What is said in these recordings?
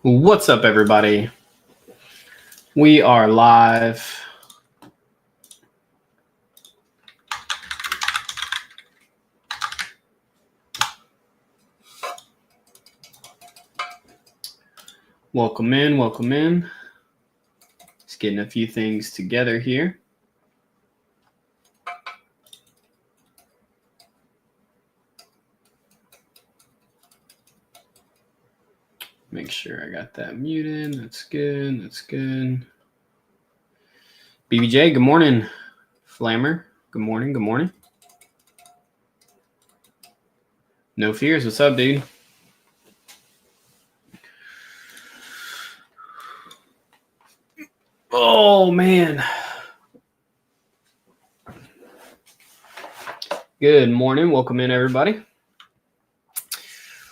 What's up, everybody? We are live. Welcome in, welcome in. Just getting a few things together here. Make sure I got that muted. That's good, that's good. BBJ, good morning. Flammer, good morning, good morning. No fears, what's up, dude? Oh, man. Good morning. Welcome in, everybody.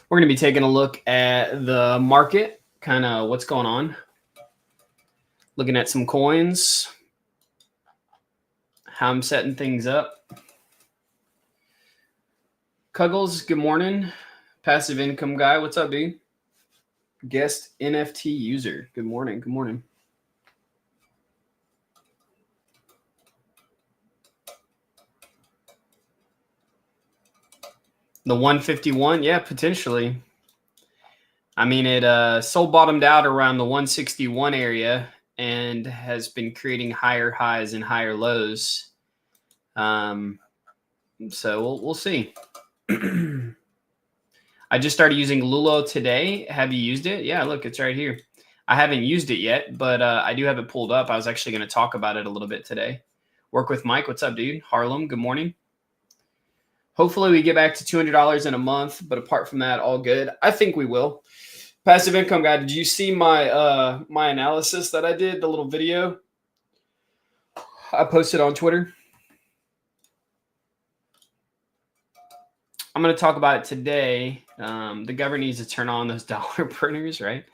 We're going to be taking a look at the market, kind of what's going on. Looking at some coins, how I'm setting things up. Cuggles, good morning. Passive income guy, what's up, dude? Guest NFT user, good morning, good morning. The 151, yeah, potentially. I mean, it soul bottomed out around the 161 area and has been creating higher highs and higher lows. So we'll see. I just started using Lulo today. Have you used it? Yeah, look, it's right here. I haven't used it yet, but I do have it pulled up. I was actually going to talk about it a little bit today. Work with Mike. What's up, dude? Harlem, good morning. Hopefully we get back to $200 in a month, but apart from that, all good. I think we will. Passive income guy, did you see my my analysis that I did, the little video I posted on Twitter? I'm going to talk about it today. The government needs to turn on those dollar printers, right?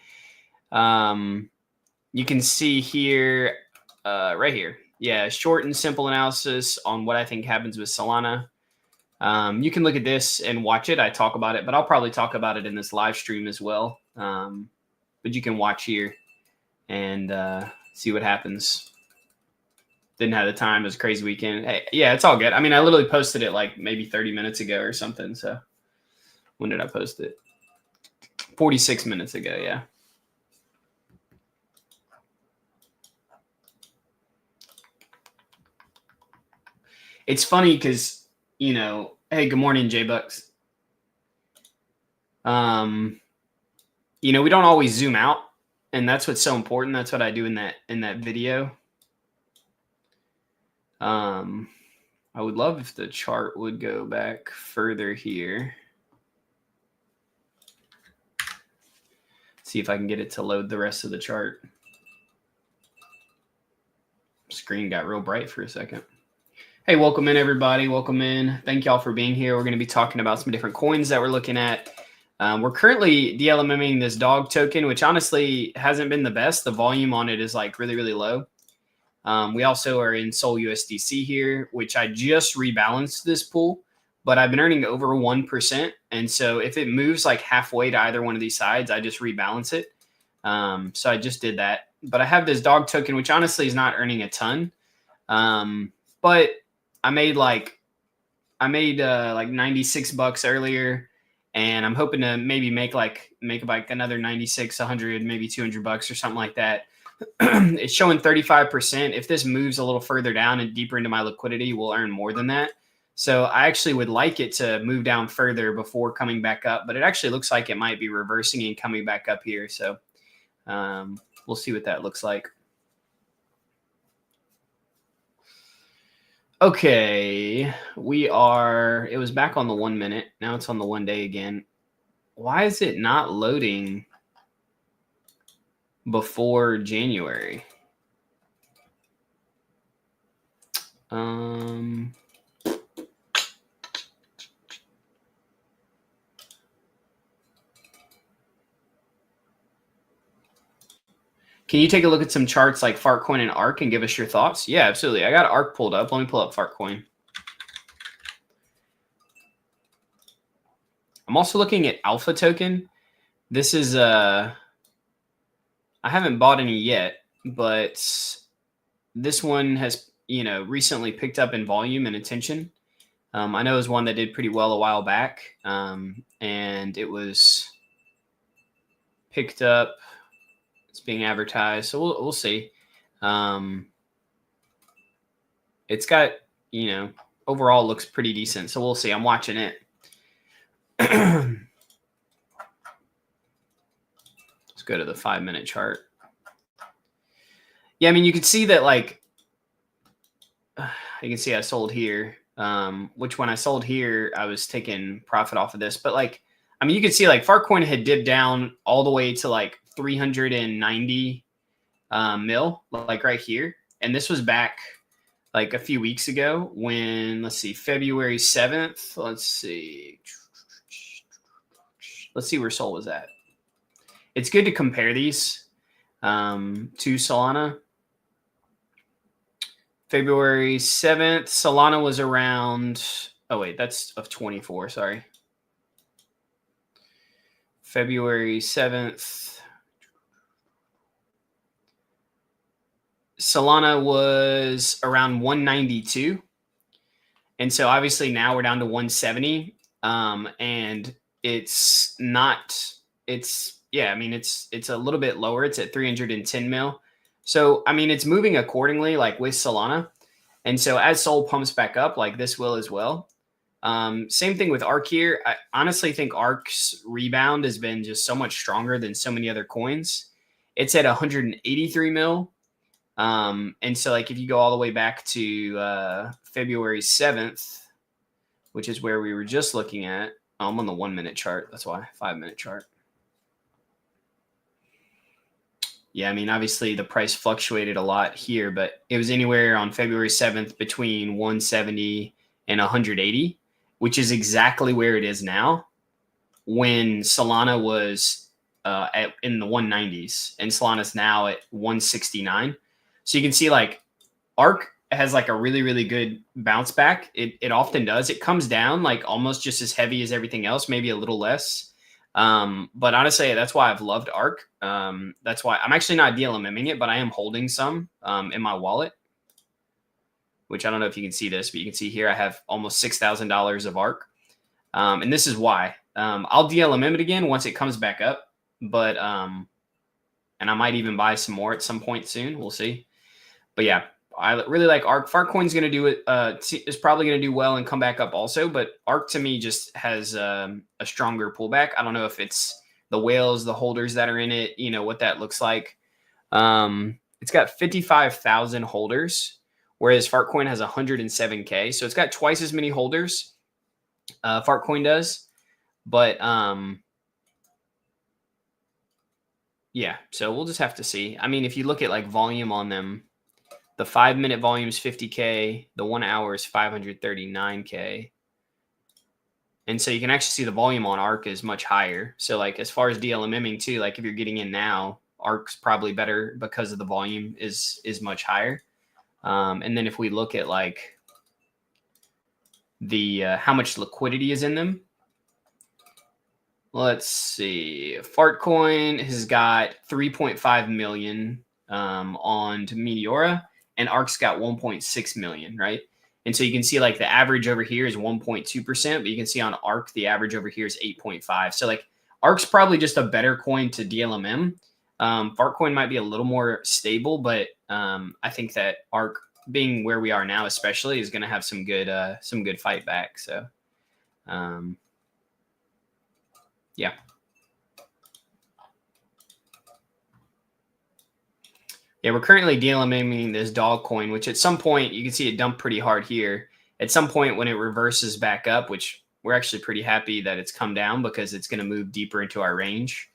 You can see here, right here. Yeah, short and simple analysis on what I think happens with Solana. You can look at this and watch it. I talk about it, but I'll probably talk about it in this live stream as well. But you can watch here and see what happens. Didn't have the time. It was a crazy weekend. Hey, yeah, it's all good. I mean, I literally posted it like maybe 30 minutes ago or something. So when did I post it? 46 minutes ago, yeah. It's funny because, you know, hey, good morning, J-Bucks. You know, we don't always zoom out, and that's what's so important. That's what I do in that video. I would love if the chart would go back further here. See if I can get it to load the rest of the chart. Screen got real bright for a second. Hey, welcome in, everybody. Welcome in. Thank y'all for being here. We're going to be talking about some different coins that we're looking at. We're currently DLMMing this dog token, which honestly hasn't been the best. The volume on it is like really, really low. We also are in Sol USDC here, which I just rebalanced this pool, but I've been earning over 1%. And so if it moves like halfway to either one of these sides, I just rebalance it. So I just did that. But I have this dog token, which honestly is not earning a ton. But I made like 96 bucks earlier, and I'm hoping to maybe make like another 96, 100, maybe 200 bucks or something like that. It's showing 35%. If this moves a little further down and deeper into my liquidity, we'll earn more than that. So I actually would like it to move down further before coming back up, but it actually looks like it might be reversing and coming back up here. So we'll see what that looks like. Okay, it was back on the 1 minute. Now it's on the 1 day again. Why is it not loading before January? Can you take a look at some charts like Fartcoin and ARK and give us your thoughts? Yeah, absolutely. I got ARK pulled up. Let me pull up Fartcoin. I'm also looking at Alpha token. This is I haven't bought any yet, but this one has, recently picked up in volume and attention. I know it was one that did pretty well a while back, and it was picked up. It's being advertised, so we'll see. It's got, overall looks pretty decent, so we'll see. I'm watching it. Let's go to the 5-minute chart. Yeah, I mean, you can see that, like, you can see I sold here, which when I sold here, I was taking profit off of this. But, like, I mean, you can see, like, Farcoin had dipped down all the way to, like, 390 mil, like right here. And this was back, like, a few weeks ago when, let's see, February 7th. Let's see where Sol was at. It's good to compare these to Solana. February 7th, Solana was around, oh wait, that's of 24, sorry. February 7th, Solana was around 192. And so obviously now we're down to 170. And it's not, yeah, I mean, it's a little bit lower. It's at 310 mil. So, I mean, it's moving accordingly, like with Solana. And so as Sol pumps back up, like this will as well. Same thing with ARK here. I honestly think ARK's rebound has been just so much stronger than so many other coins. It's at 183 mil. And so, like, if you go all the way back to February 7th, which is where we were just looking at, I'm on the 1-minute chart. That's why, 5-minute chart. Yeah, I mean, obviously the price fluctuated a lot here, but it was anywhere on February 7th between 170 and 180, which is exactly where it is now when Solana was in the 190s, and Solana's now at 169. So you can see, like, ARK has like a really, really good bounce back. It often does. It comes down like almost just as heavy as everything else, maybe a little less. But honestly, that's why I've loved ARK. That's why I'm actually not DLMing it, but I am holding some in my wallet, which I don't know if you can see this, but you can see here I have almost $6,000 of ARK. And this is why. I'll DLM it again once it comes back up, but and I might even buy some more at some point soon. We'll see. But yeah, I really like ARK. Farcoin's going to do it. Is probably going to do well and come back up also. But ARK to me just has a stronger pullback. I don't know if it's the whales, the holders that are in it, what that looks like. It's got 55,000 holders, whereas Farcoin has 107K. So it's got twice as many holders. Farcoin does. But yeah, so we'll just have to see. I mean, if you look at like volume on them, the 5-minute volume is 50K. The 1 hour is 539K. And so you can actually see the volume on ARK is much higher. So like as far as DLMing too, like if you're getting in now, ARK's probably better because of the volume is much higher. And then if we look at like the how much liquidity is in them, let's see. Fartcoin has got 3.5 million on Meteora. And ARK's got 1.6 million, right? And so you can see like the average over here is 1.2%, but you can see on ARK, the average over here is 8.5. So like ARK's probably just a better coin to DLM. Fartcoin might be a little more stable, but I think that ARK being where we are now, especially, is going to have some good fight back. So yeah. Yeah, we're currently DLMing this dog coin, which at some point you can see it dump pretty hard here. At some point when it reverses back up, which we're actually pretty happy that it's come down because it's going to move deeper into our range,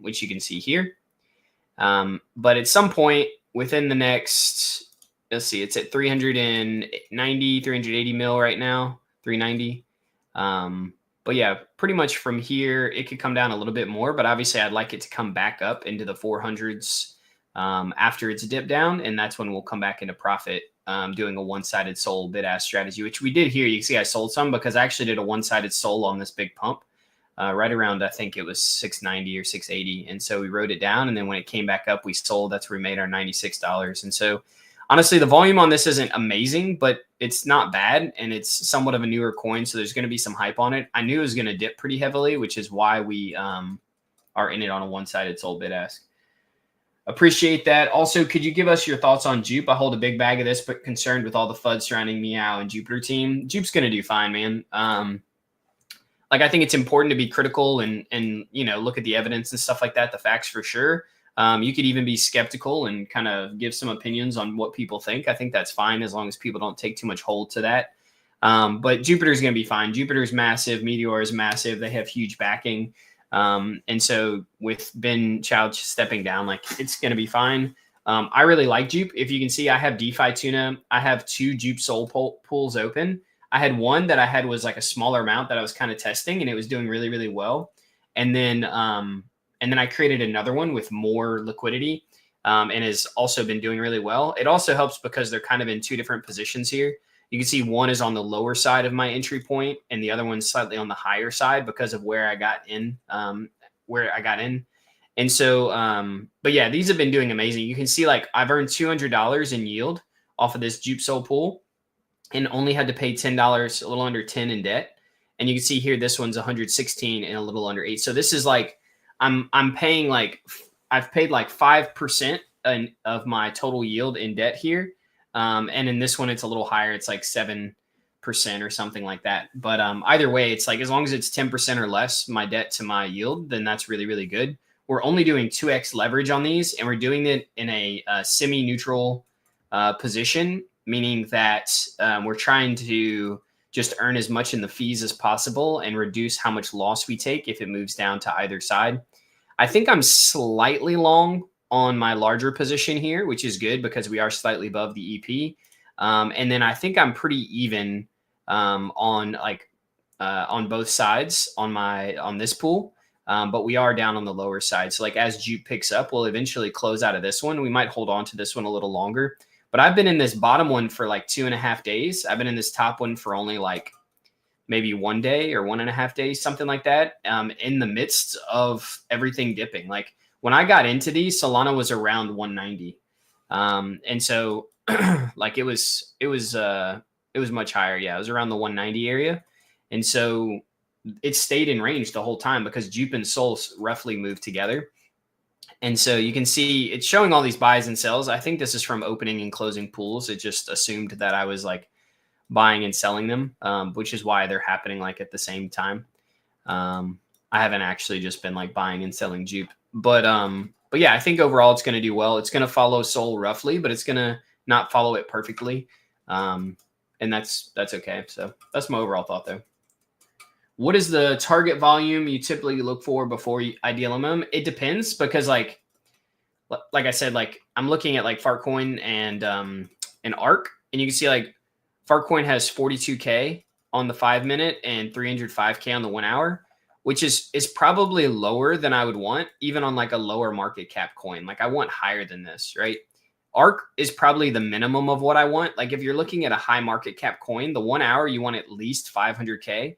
which you can see here. But at some point within the next, let's see, it's at 390, 380 mil right now, 390. But yeah, pretty much from here, it could come down a little bit more, but obviously I'd like it to come back up into the 400s. After it's dipped down, and that's when we'll come back into profit doing a one-sided sold bid-ask strategy, which we did here. You can see I sold some because I actually did a one-sided sold on this big pump. right around, I think it was 690 or 680. And so we wrote it down. And then when it came back up, we sold. That's where we made our $96. And so honestly, the volume on this isn't amazing, but it's not bad. And it's somewhat of a newer coin. So there's going to be some hype on it. I knew it was going to dip pretty heavily, which is why we are in it on a one-sided sold bid ask. Appreciate that. Also, could you give us your thoughts on JUP? I hold a big bag of this, but concerned with all the FUD surrounding Meow and Jupiter team. JUP's going to do fine, man. Like, I think it's important to be critical and you know, look at the evidence and stuff like that, the facts for sure. You could even be skeptical and kind of give some opinions on what people think. I think that's fine as long as people don't take too much hold to that. But Jupiter's going to be fine. Jupiter's massive. Meteor is massive. They have huge backing. And so with Ben Chow stepping down, like, it's going to be fine. I really like JUP. If you can see, I have DeFi Tuna. I have 2 JUP Soul pools open. I had one that I had was like a smaller amount that I was kind of testing, and it was doing really, really well. And then I created another one with more liquidity, and has also been doing really well. It also helps because they're kind of in 2 different positions here. You can see one is on the lower side of my entry point, and the other one's slightly on the higher side because of where I got in, And so, but yeah, these have been doing amazing. You can see, like, I've earned $200 in yield off of this JUP Soul pool and only had to pay $10, a little under 10 in debt. And you can see here, this one's 116 and a little under 8. So this is like, I'm paying like, I've paid like 5% of my total yield in debt here. And in this one, it's a little higher. It's like 7% or something like that. But either way, it's like, as long as it's 10% or less, my debt to my yield, then that's really, really good. We're only doing 2x leverage on these, and we're doing it in a semi-neutral position, meaning that we're trying to just earn as much in the fees as possible and reduce how much loss we take if it moves down to either side. I think I'm slightly long on my larger position here, which is good because we are slightly above the EP. And then I think I'm pretty even on both sides on this pool. But we are down on the lower side. So like, as JUP picks up, we'll eventually close out of this one. We might hold on to this one a little longer. But I've been in this bottom one for like 2.5 days. I've been in this top one for only like maybe 1 day or 1.5 days, something like that, in the midst of everything dipping. Like, when I got into these, Solana was around 190. And so like, it was much higher. Yeah, it was around the 190 area. And so it stayed in range the whole time because JUP and Sol roughly moved together. And so you can see it's showing all these buys and sells. I think this is from opening and closing pools. It just assumed that I was like buying and selling them, which is why they're happening like at the same time. I haven't actually just been like buying and selling JUP, but yeah, I think overall it's going to do well. It's going to follow Sol roughly, but it's going to not follow it perfectly. And that's okay. So that's my overall thought though. What is the target volume you typically look for before I DLM? It depends because like I said, like, I'm looking at like Fartcoin and ARK, and you can see like Fartcoin has 42K on the 5-minute and 305K on the 1 hour, which is probably lower than I would want, even on like a lower market cap coin. Like, I want higher than this, right? ARK is probably the minimum of what I want. Like, if you're looking at a high market cap coin, the 1 hour, you want at least 500K.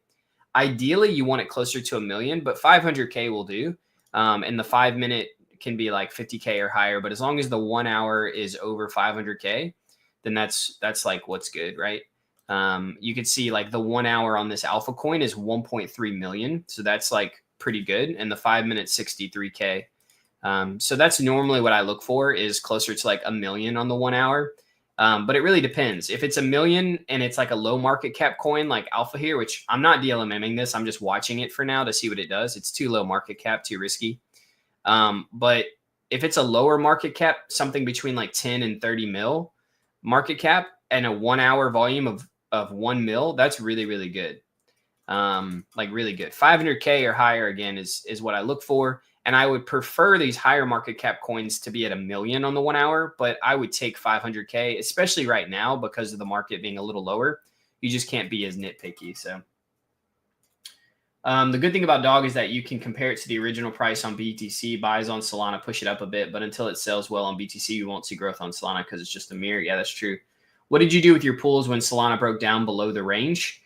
Ideally, you want it closer to 1 million, but 500K will do. And the 5-minute can be like 50K or higher. But as long as the 1 hour is over 500K, then that's like what's good, right? You can see like the 1 hour on this alpha coin is 1.3 million. So that's like pretty good. And the 5-minute 63K. So that's normally what I look for, is closer to like 1 million on the 1 hour. But it really depends. If it's 1 million and it's like a low market cap coin like Alpha here, which I'm not DLMing this, I'm just watching it for now to see what it does. It's too low market cap, too risky. But if it's a lower market cap, something between like 10 and 30 mil market cap and a 1 hour volume of 1 mil, that's really, really good. Like really good. 500K or higher, again, is what I look for. And I would prefer these higher market cap coins to be at 1 million on the 1 hour, but I would take 500K, especially right now because of the market being a little lower. You just can't be as nitpicky. So the good thing about Dog is that you can compare it to the original price on BTC, buys on Solana, push it up a bit, but until it sells well on BTC, you won't see growth on Solana because it's just a mirror. Yeah, that's true. What did you do with your pools when Solana broke down below the range?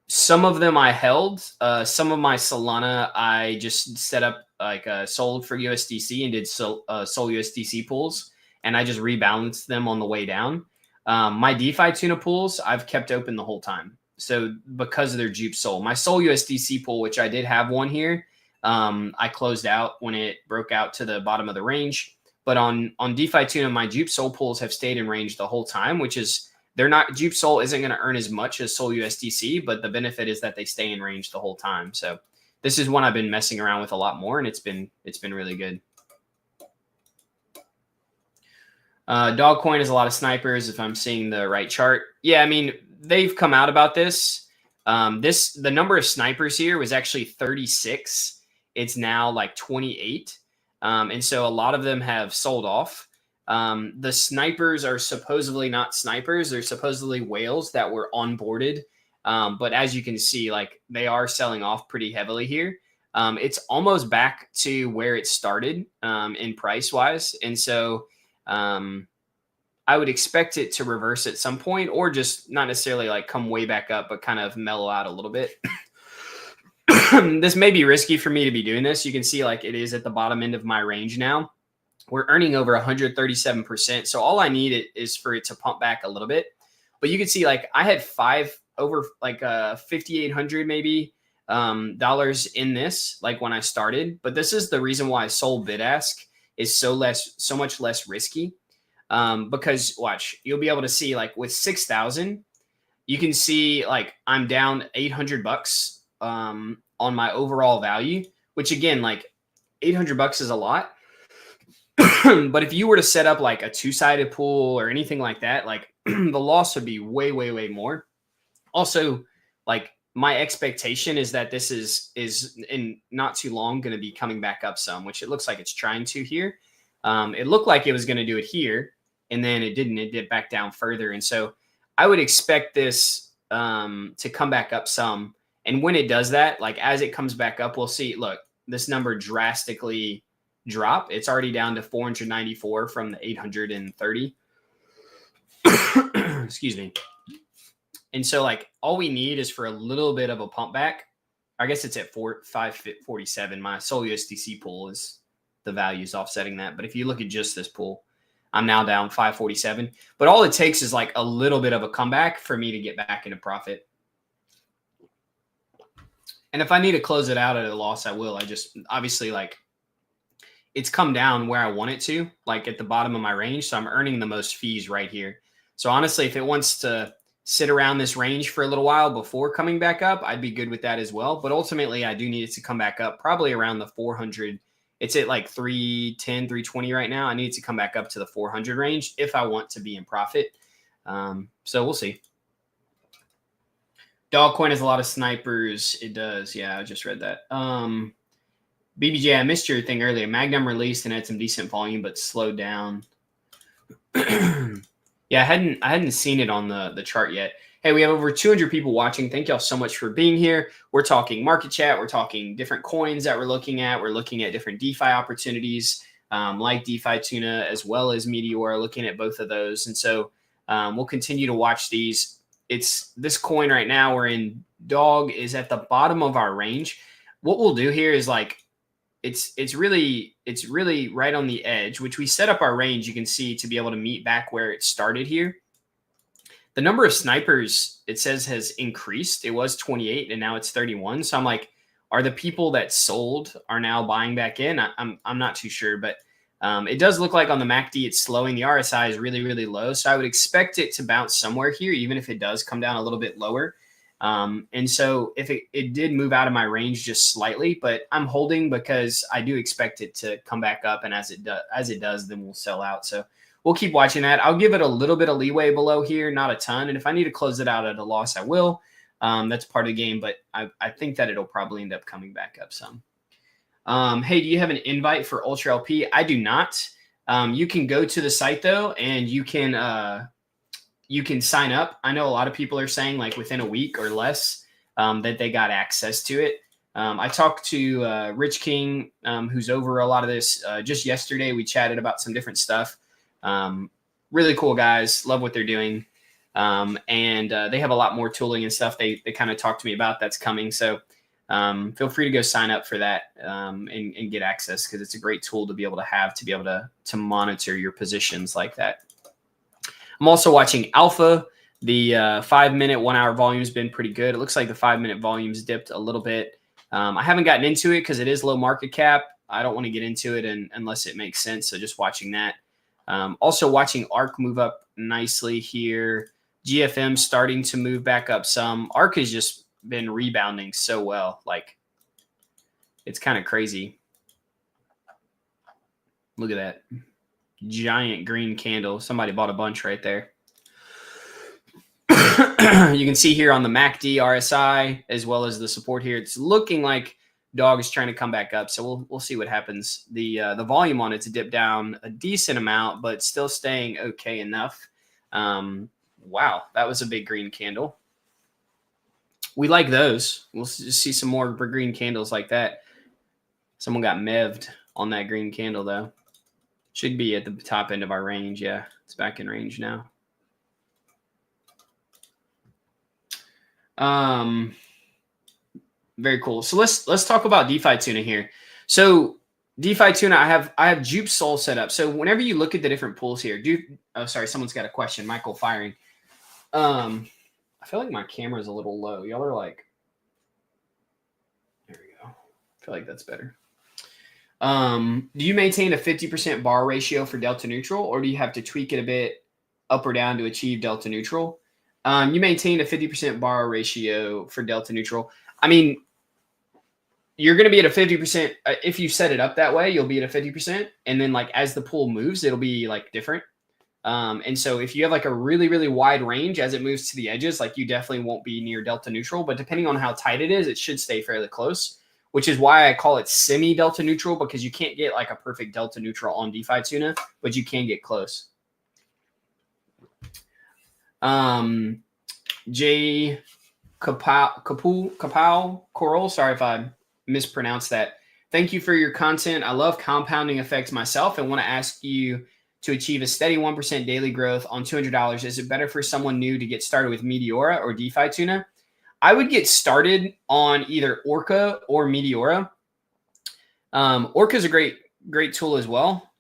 Some of them I held. Some of my Solana I just set up like sold for USDC and did Sol USDC pools, and I just rebalanced them on the way down. My DeFi tuna pools I've kept open the whole time. So because of their JUP Sol, my Sol USDC pool, which I did have one here, I closed out when it broke out to the bottom of the range. But on DeFi tuna, my JUP Sol pools have stayed in range the whole time, which is they're not JUP Sol isn't going to earn as much as Sol USDC, but the benefit is that they stay in range the whole time. So this is one I've been messing around with a lot more, and it's been really good. Dogcoin has a lot of snipers, if I'm seeing the right chart. Yeah, I mean, they've come out about this. The number of snipers here was actually 36. It's now like 28. And so a lot of them have sold off. The snipers are supposedly not snipers. They're supposedly whales that were onboarded. But as you can see, like they are selling off pretty heavily here. It's almost back to where it started in price wise. And so I would expect it to reverse at some point, or just not necessarily like come way back up, but kind of mellow out a little bit. This may be risky for me to be doing this. You can see like it is at the bottom end of my range now. We're earning over 137%. So all I need is for it to pump back a little bit. But you can see like I had over 5,800 maybe dollars in this, like when I started. But this is the reason why Sol bid ask is so much less risky. Because watch, you'll be able to see like with 6,000, you can see like I'm down $800 on my overall value, which again, like $800 is a lot. But if you were to set up like a two-sided pool or anything like that, like the loss would be way, way, way more. Also, like my expectation is that this is in not too long going to be coming back up some, which it looks like it's trying to here. It looked like it was going to do it here, and then it didn't. It did back down further. And so I would expect this to come back up some. And when it does that, like as it comes back up, we'll see, look, this number drastically drop. It's already down to 494 from the 830. Excuse me. And so like all we need is for a little bit of a pump back. I guess it's at 547. My Sol USDC pool is the values offsetting that. But if you look at just this pool, I'm now down 547. But all it takes is like a little bit of a comeback for me to get back into profit. And if I need to close it out at a loss, I will. I just obviously like it's come down where I want it to, like at the bottom of my range. So I'm earning the most fees right here. So honestly, if it wants to sit around this range for a little while before coming back up, I'd be good with that as well. But ultimately, I do need it to come back up probably around the 400. It's at like 310, 320 right now. I need to come back up to the 400 range if I want to be in profit. So we'll see. Dogcoin has a lot of snipers. It does. Yeah, I just read that. BBJ, I missed your thing earlier. Magnum released and had some decent volume, but slowed down. Yeah, I hadn't seen it on the chart yet. Hey, we have over 200 people watching. Thank y'all so much for being here. We're talking market chat. We're talking different coins that we're looking at. We're looking at different DeFi opportunities, like DeFi Tuna as well as Meteor, looking at both of those. And so we'll continue to watch these. It's this coin right now we're in. Dog is at the bottom of our range. What we'll do here is like, it's really right on the edge, which we set up our range, you can see, to be able to meet back where it started here. The number of snipers, it says, has increased. It was 28 and now it's 31. So I'm like, are the people that sold are now buying back in? I'm not too sure, but it does look like on the MACD it's slowing. The RSI is really, really low. So I would expect it to bounce somewhere here, even if it does come down a little bit lower. And so if it did move out of my range just slightly, but I'm holding because I do expect it to come back up. And as it does, then we'll sell out. So we'll keep watching that. I'll give it a little bit of leeway below here, not a ton. And if I need to close it out at a loss, I will. That's part of the game, but I think that it'll probably end up coming back up some. Hey, do you have an invite for Ultra LP? I do not. You can go to the site though, and you can sign up. I know a lot of people are saying like within a week or less that they got access to it. I talked to Rich King, who's over a lot of this. Just yesterday, we chatted about some different stuff. Really cool guys. Love what they're doing. and they have a lot more tooling and stuff they kind of talked to me about that's coming. So feel free to go sign up for that and get access, because it's a great tool to be able to monitor your positions like that. I'm also watching Alpha. The 5-minute, 1-hour volume has been pretty good. It looks like the 5-minute volume's dipped a little bit. I haven't gotten into it because it is low market cap. I don't want to get into it unless it makes sense. So just watching that. Also watching ARK move up nicely here. GFM starting to move back up some. ARK has just been rebounding so well. Like, it's kind of crazy. Look at that giant green candle. Somebody bought a bunch right there. You can see here on the MACD, RSI, as well as the support here, it's looking like dog is trying to come back up. So we'll see what happens. The volume on it's dipped down a decent amount, but still staying okay enough. Wow, that was a big green candle. We like those. We'll just see some more green candles like that. Someone got mev'd on that green candle, though. Should be at the top end of our range. Yeah, it's back in range now. Very cool. So let's talk about DeFi Tuna here. So DeFi Tuna, I have JUP Sol set up. So whenever you look at the different pools here, oh, sorry, someone's got a question. Michael firing. I feel like my camera is a little low. Y'all are like, there we go. I feel like that's better. Do you maintain a 50% bar ratio for delta neutral, or do you have to tweak it a bit up or down to achieve delta neutral? You maintain a 50% bar ratio for delta neutral. I mean, you're going to be at a 50%. If you set it up that way, you'll be at a 50%. And then like as the pool moves, it'll be like different. And so if you have like a really, really wide range as it moves to the edges, like you definitely won't be near delta neutral, but depending on how tight it is, it should stay fairly close, which is why I call it semi delta neutral, because you can't get like a perfect delta neutral on DeFi Tuna, but you can get close. J Kapow Coral, sorry if I mispronounced that. Thank you for your content. I love compounding effects myself and want to ask you to achieve a steady 1% daily growth on $200. Is it better for someone new to get started with Meteora or DeFi Tuna? I would get started on either Orca or Meteora. Orca is a great tool as well.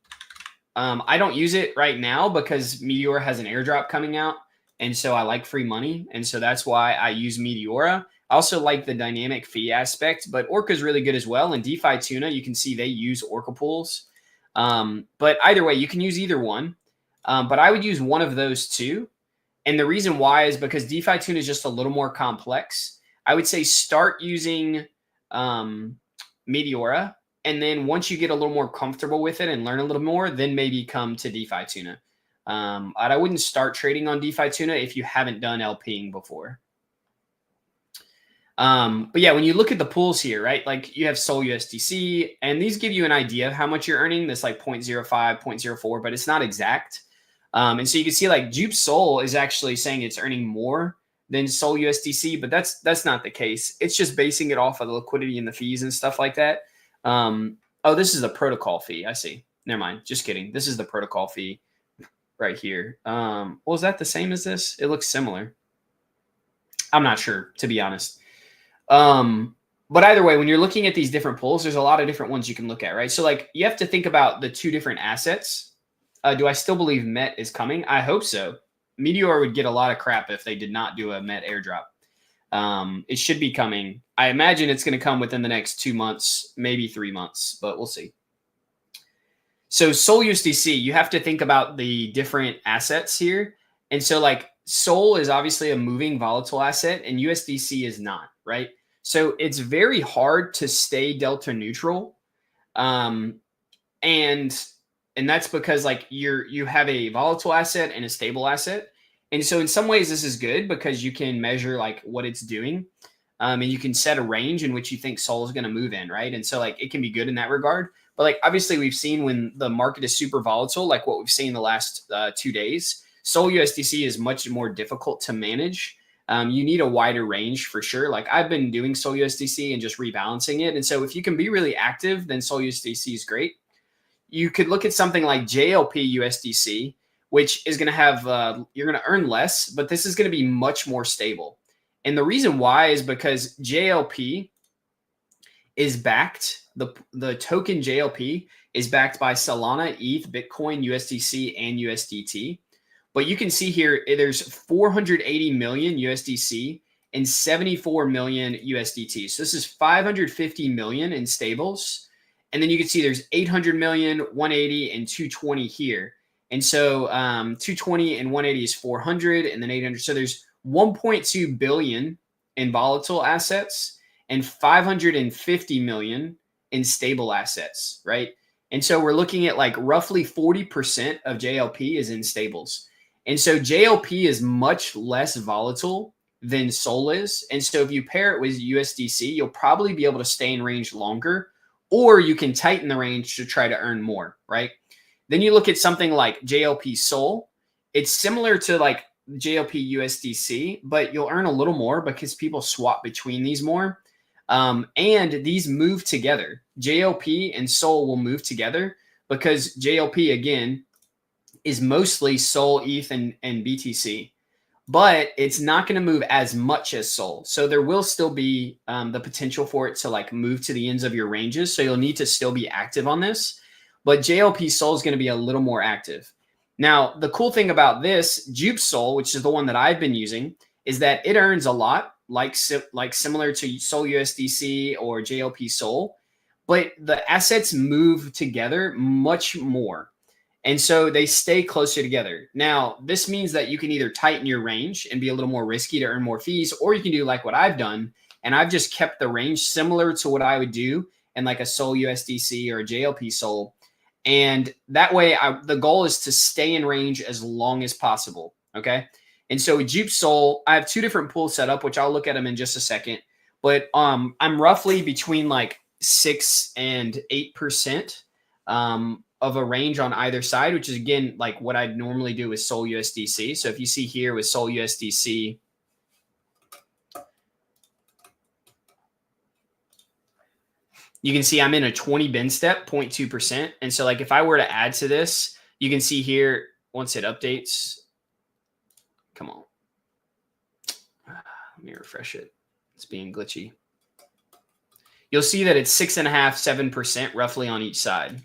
I don't use it right now because Meteora has an airdrop coming out. And so I like free money. And so that's why I use Meteora. I also like the dynamic fee aspect, but Orca is really good as well. And DeFi Tuna, you can see they use Orca pools. But either way, you can use either one. But I would use one of those two. And the reason why is because DeFi Tuna is just a little more complex. I would say start using Meteora. And then once you get a little more comfortable with it and learn a little more, then maybe come to DeFi Tuna. I wouldn't start trading on DeFi Tuna if you haven't done LPing before. But yeah, when you look at the pools here, right, like you have Sol USDC, and these give you an idea of how much you're earning. That's like 0.05, 0.04, but it's not exact. And so you can see like JUP Sol is actually saying it's earning more than Sol USDC, but that's not the case. It's just basing it off of the liquidity and the fees and stuff like that. Oh, this is a protocol fee. I see. Never mind. Just kidding. This is the protocol fee right here. Well, is that the same as this? It looks similar. I'm not sure, to be honest. But either way, when you're looking at these different pools, there's a lot of different ones you can look at, right? So like you have to think about the two different assets. Do I still believe MET is coming? I hope so. Meteor would get a lot of crap if they did not do a MET airdrop. It should be coming. I imagine it's going to come within the next 2 months, maybe 3 months, but we'll see. So Sol USDC, you have to think about the different assets here. And so like Sol is obviously a moving volatile asset and USDC is not, right? So it's very hard to stay delta neutral. And that's because like you have a volatile asset and a stable asset. And so in some ways this is good because you can measure like what it's doing. And you can set a range in which you think Sol is going to move in, right? And so like it can be good in that regard. But like obviously we've seen when the market is super volatile, like what we've seen the last 2 days, Sol USDC is much more difficult to manage. You need a wider range for sure. Like I've been doing Sol USDC and just rebalancing it. And so if you can be really active, then Sol USDC is great. You could look at something like JLP USDC, which is going to have, you're going to earn less, but this is going to be much more stable. And the reason why is because JLP is backed, the token JLP is backed by Solana, ETH, Bitcoin, USDC, and USDT. But you can see here, there's 480 million USDC and 74 million USDT. So this is 550 million in stables. And then you can see there's 800 million, 180, and 220 here. And so 220 and 180 is 400, and then 800. So there's 1.2 billion in volatile assets and 550 million in stable assets, right? And so we're looking at like roughly 40% of JLP is in stables. And so JLP is much less volatile than SOL is. And so if you pair it with USDC, you'll probably be able to stay in range longer, or you can tighten the range to try to earn more, right? Then you look at something like JLP SOL. It's similar to like JLP USDC, but you'll earn a little more because people swap between these more. And these move together. JLP and SOL will move together because JLP, again, is mostly SOL, ETH, and BTC. But it's not going to move as much as SOL. So there will still be the potential for it to like move to the ends of your ranges. So you'll need to still be active on this. But JLP SOL is going to be a little more active. Now, the cool thing about this, JUP SOL, which is the one that I've been using, is that it earns a lot, like similar to SOL USDC or JLP SOL. But the assets move together much more. And so they stay closer together. Now, this means that you can either tighten your range and be a little more risky to earn more fees, or you can do like what I've done. And I've just kept the range similar to what I would do in like a SOL USDC or a JLP SOL. And that way, the goal is to stay in range as long as possible, okay? And so with JUP SOL, I have two different pools set up, which I'll look at them in just a second. But I'm roughly between like 6 and 8% of a range on either side, which is, again, like what I'd normally do with SOL USDC. So if you see here with SOL USDC, you can see I'm in a 20 bin step, 0.2%. And so like if I were to add to this, you can see here, once it updates, come on. Let me refresh it. It's being glitchy. You'll see that it's 6.5%, 7% roughly on each side.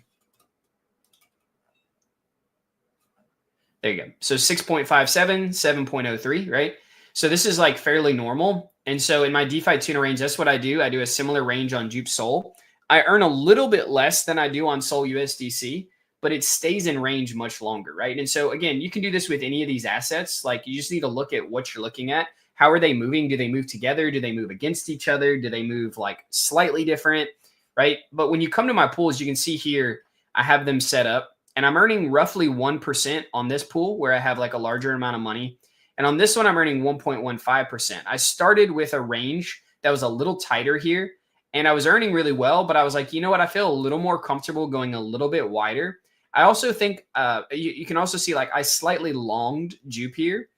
There you go. So 6.57, 7.03, right? So this is like fairly normal. And so in my DeFi tuner range, that's what I do. I do a similar range on JUP SOL. I earn a little bit less than I do on SOL USDC, but it stays in range much longer, right? And so again, you can do this with any of these assets. Like you just need to look at what you're looking at. How are they moving? Do they move together? Do they move against each other? Do they move like slightly different, right? But when you come to my pools, you can see here, I have them set up and I'm earning roughly 1% on this pool where I have like a larger amount of money. And on this one, I'm earning 1.15%. I started with a range that was a little tighter here and I was earning really well, but I was like, you know what? I feel a little more comfortable going a little bit wider. I also think you can also see like I slightly longed JUP here.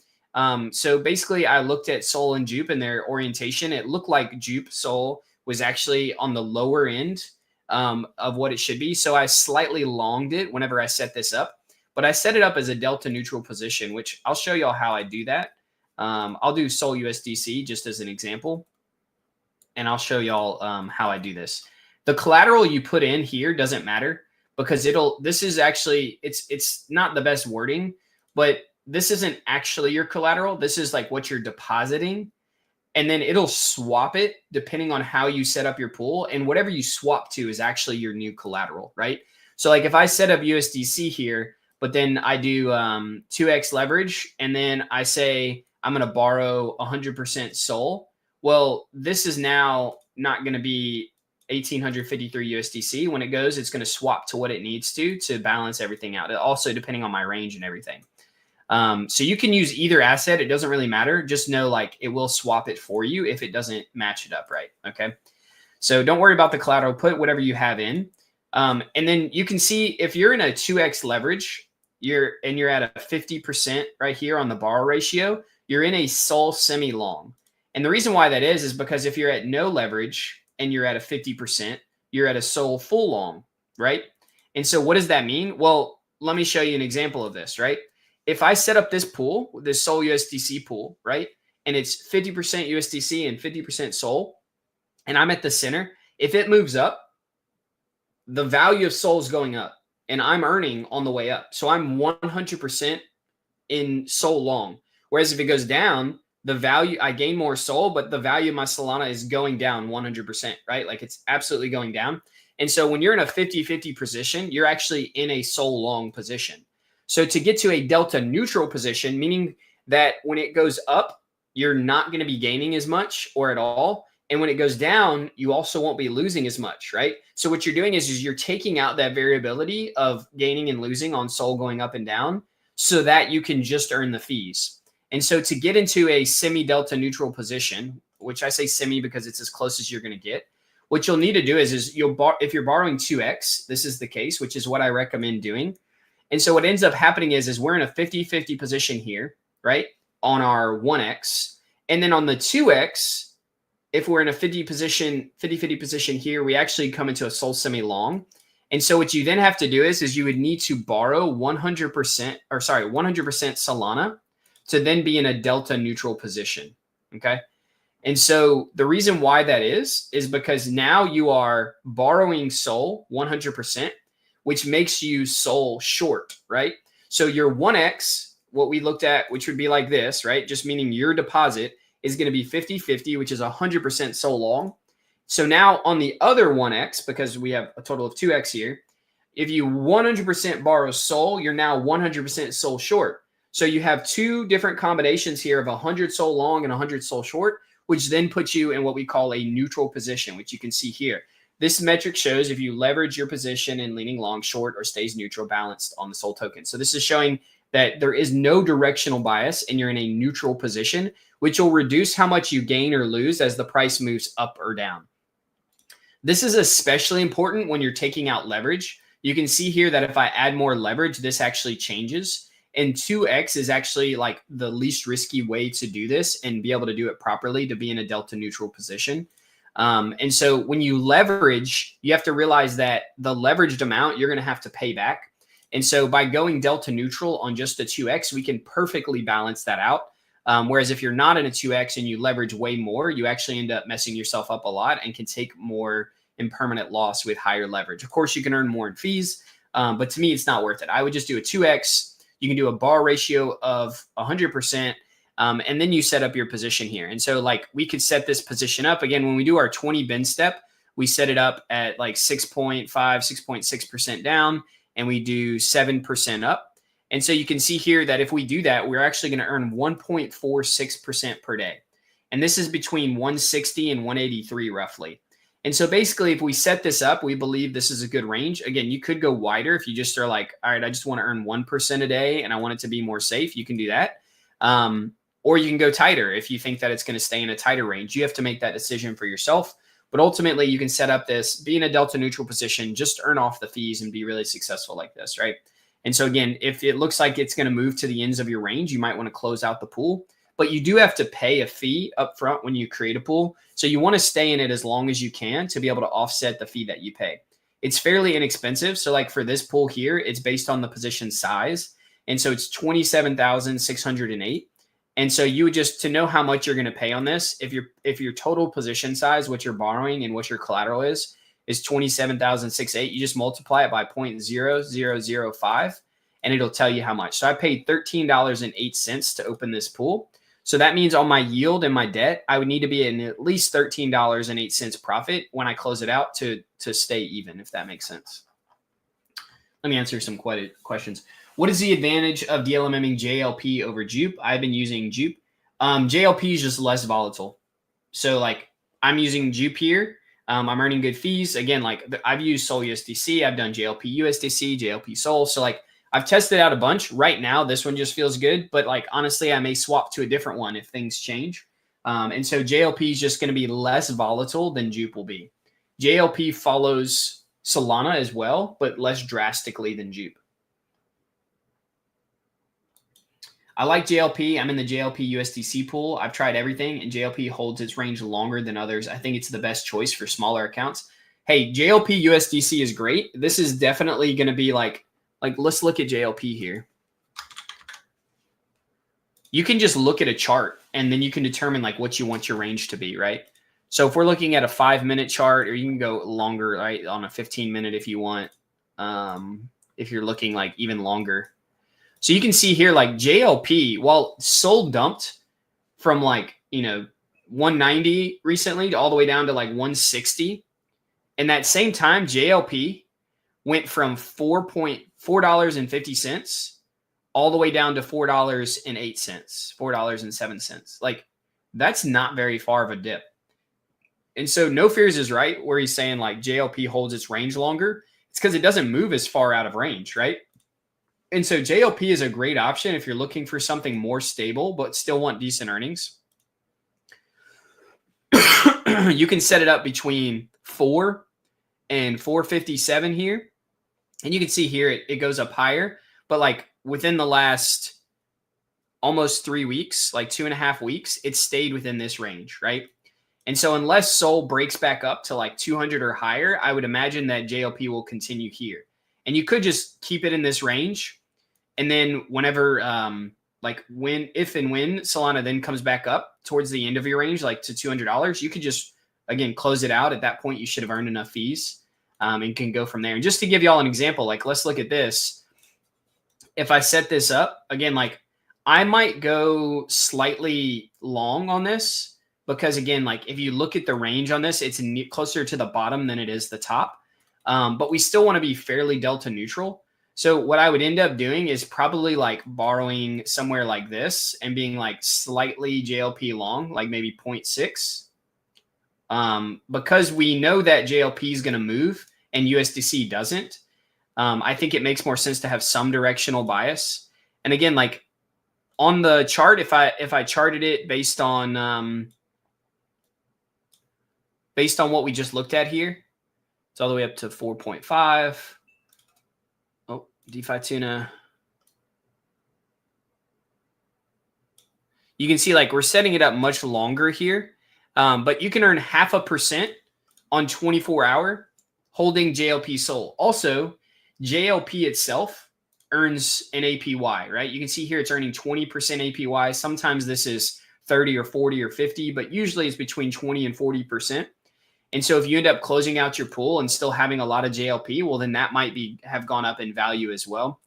So basically I looked at SOL and JUP and their orientation. It looked like JUP SOL was actually on the lower end of what it should be. So I slightly longed it whenever I set this up, but I set it up as a delta neutral position, which I'll show y'all how I do that. I'll do SOL USDC just as an example, and I'll show y'all how I do this. The collateral you put in here doesn't matter because this is actually, it's not the best wording, but this isn't actually your collateral. This is like what you're depositing. And then it'll swap it depending on how you set up your pool. And whatever you swap to is actually your new collateral, right? So like if I set up USDC here, but then I do 2x leverage, and then I say I'm going to borrow 100% SOL. Well, this is now not going to be 1,853 USDC. When it goes, it's going to swap to what it needs to balance everything out. Also, depending on my range and everything. So you can use either asset. It doesn't really matter. Just know like it will swap it for you if it doesn't match it up right. Okay. So don't worry about the collateral. Put whatever you have in. And then you can see if you're in a 2x leverage, you're at a 50% right here on the borrow ratio, you're in a SOL semi-long. And the reason why that is because if you're at no leverage and you're at a 50%, you're at a SOL full long, right? And so what does that mean? Well, let me show you an example of this, right? if I set up this pool, this Sol USDC pool, right? And it's 50% USDC and 50% Sol, and I'm at the center, if it moves up, the value of Sol is going up and I'm earning on the way up. So I'm 100% in Sol long. Whereas if it goes down, the value, I gain more Sol, but the value of my Solana is going down 100%, right? Like it's absolutely going down. And so when you're in a 50-50 position, you're actually in a Sol long position. So to get to a delta neutral position, meaning that when it goes up, you're not going to be gaining as much or at all. And when it goes down, you also won't be losing as much, right? So what you're doing is you're taking out that variability of gaining and losing on Sol going up and down so that you can just earn the fees. And so to get into a semi-delta neutral position, which I say semi because it's as close as you're going to get, what you'll need to do is if you're borrowing 2x, this is the case, which is what I recommend doing. And so what ends up happening is we're in a 50-50 position here, right, on our 1x. And then on the 2x, if we're in a 50-50 position here, we actually come into a Sol semi-long. And so what you then have to do is you would need to borrow 100% Solana to then be in a delta neutral position, okay? And so the reason why that is because now you are borrowing Sol 100%, which makes you Sol short, right? So your 1x, what we looked at, which would be like this, right? Just meaning your deposit is going to be 50-50, which is 100% Sol long. So now on the other 1x, because we have a total of 2x here, if you 100% borrow Sol, you're now 100% Sol short. So you have two different combinations here of 100 Sol long and 100 Sol short, which then puts you in what we call a neutral position, which you can see here. This metric shows if you leverage your position in leaning long, short, or stays neutral balanced on the Sol token. So this is showing that there is no directional bias and you're in a neutral position, which will reduce how much you gain or lose as the price moves up or down. This is especially important when you're taking out leverage. You can see here that if I add more leverage, this actually changes. And 2x is actually like the least risky way to do this and be able to do it properly to be in a delta neutral position. And so when you leverage, you have to realize that the leveraged amount you're going to have to pay back. And so by going delta neutral on just a 2x, we can perfectly balance that out. Whereas if you're not in a 2x and you leverage way more, you actually end up messing yourself up a lot and can take more impermanent loss with higher leverage. Of course, you can earn more in fees, but to me, it's not worth it. I would just do a 2x. You can do a bar ratio of 100%, and then you set up your position here. And so like we could set this position up. Again, when we do our 20 bin step, we set it up at like 6.5, 6.6% down, and we do 7% up. And so you can see here that if we do that, we're actually going to earn 1.46% per day. And this is between 160 and 183 roughly. And so basically, if we set this up, we believe this is a good range. Again, you could go wider if you just are like, all right, I just want to earn 1% a day and I want it to be more safe. You can do that. Or you can go tighter if you think that it's going to stay in a tighter range. You have to make that decision for yourself. But ultimately, you can set up this, be in a delta neutral position, just earn off the fees and be really successful like this, right? And so again, if it looks like it's going to move to the ends of your range, you might want to close out the pool. But you do have to pay a fee up front when you create a pool. So you want to stay in it as long as you can to be able to offset the fee that you pay. It's fairly inexpensive. So like for this pool here, it's based on the position size. And so it's 27,608. And so you would just, to know how much you're going to pay on this, if your total position size, what you're borrowing and what your collateral is 27,608, you just multiply it by 0.0005 and it'll tell you how much. So I paid $13.08 to open this pool. So that means on my yield and my debt, I would need to be in at least $13.08 profit when I close it out to stay even, if that makes sense. Let me answer some questions. What is the advantage of DLMMing JLP over JUP? I've been using JUP. JLP is just less volatile. So like I'm using JUP here. I'm earning good fees. Again, like I've used Sol USDC. I've done JLP USDC, JLP Sol. So like I've tested out a bunch. Right now, this one just feels good. But like honestly, I may swap to a different one if things change. And so JLP is just going to be less volatile than JUP will be. JLP follows Solana as well, but less drastically than JUP. I like JLP. I'm in the JLP USDC pool. I've tried everything, and JLP holds its range longer than others. I think it's the best choice for smaller accounts. Hey, JLP USDC is great. This is definitely going to be like let's look at JLP here. you can just look at a chart and then you can determine like what you want your range to be, right? So if we're looking at a 5-minute chart, or you can go longer, right, on a 15-minute if you want, if you're looking like even longer. So you can see here like JLP, while Sol dumped from like, 190 recently all the way down to like 160. In that same time, JLP went from $4.50 all the way down to $4.08, $4.07. Like, that's not very far of a dip. And so No Fears is right where he's saying like JLP holds its range longer. It's because it doesn't move as far out of range, right? And so JLP is a great option if you're looking for something more stable but still want decent earnings. You can set it up between 4 and 457 here. And you can see here it goes up higher. But like within the last almost 3 weeks, like 2.5 weeks, it stayed within this range, right? And so unless Sol breaks back up to like 200 or higher, I would imagine that JLP will continue here. And you could just keep it in this range. And then whenever, if and when Solana then comes back up towards the end of your range, like to $200, you could just, again, close it out. At that point, you should have earned enough fees and can go from there. And just to give y'all an example, like let's look at this. If I set this up, again, like I might go slightly long on this. Because again, like if you look at the range on this, it's closer to the bottom than it is the top. But we still want to be fairly delta neutral. So what I would end up doing is probably like borrowing somewhere like this and being like slightly JLP long, like maybe 0.6. Because we know that JLP is going to move and USDC doesn't. I think it makes more sense to have some directional bias. And again, like on the chart, if I charted it based on what we just looked at here, it's all the way up to 4.5. Oh, DeFi Tuna. You can see like we're setting it up much longer here, but you can earn 0.5% on 24-hour holding JLP Sol. Also, JLP itself earns an APY, right? You can see here it's earning 20% APY. Sometimes this is 30 or 40 or 50, but usually it's between 20 and 40%. And so if you end up closing out your pool and still having a lot of JLP, well, then that might have gone up in value as well.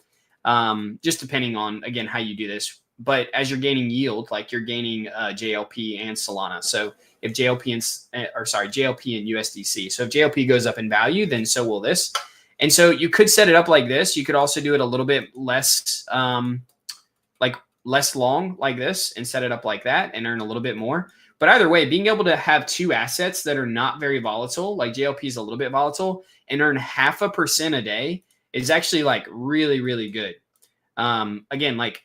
Just depending on, again, how you do this. But as you're gaining yield, like you're gaining JLP and Solana. So if JLP and USDC. So if JLP goes up in value, then so will this. And so you could set it up like this. You could also do it a little bit less, less long like this and set it up like that and earn a little bit more. But either way, being able to have two assets that are not very volatile, like JLP is a little bit volatile, and earn 0.5% a day is actually like really, really good. Again, like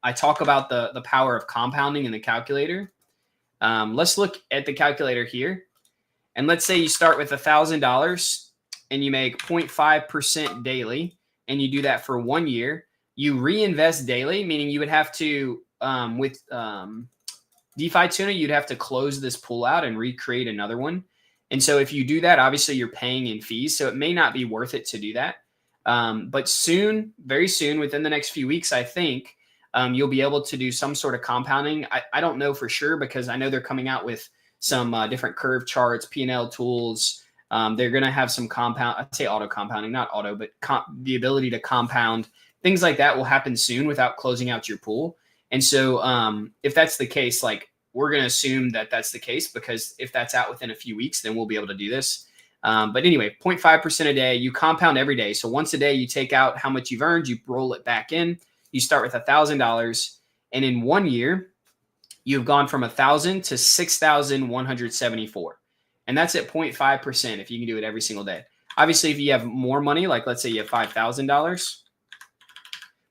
I talk about the power of compounding in the calculator. Let's look at the calculator here. And let's say you start with $1,000 and you make 0.5% daily, and you do that for 1 year. You reinvest daily, meaning you would have to, with DeFi Tuna, you'd have to close this pool out and recreate another one. And so if you do that, obviously you're paying in fees. So it may not be worth it to do that. But soon, very soon, within the next few weeks, I think you'll be able to do some sort of compounding. I don't know for sure because I know they're coming out with some different curve charts, P&L tools. They're going to have some compound, I'd say auto compounding, not auto, but the ability to compound. Things like that will happen soon without closing out your pool. And so if that's the case, like we're going to assume that that's the case, because if that's out within a few weeks, then we'll be able to do this. But anyway, 0.5% a day, you compound every day. So once a day, you take out how much you've earned, you roll it back in, you start with $1,000. And in 1 year, you've gone from 1,000 to 6,174. And that's at 0.5% if you can do it every single day. Obviously, if you have more money, like let's say you have $5,000,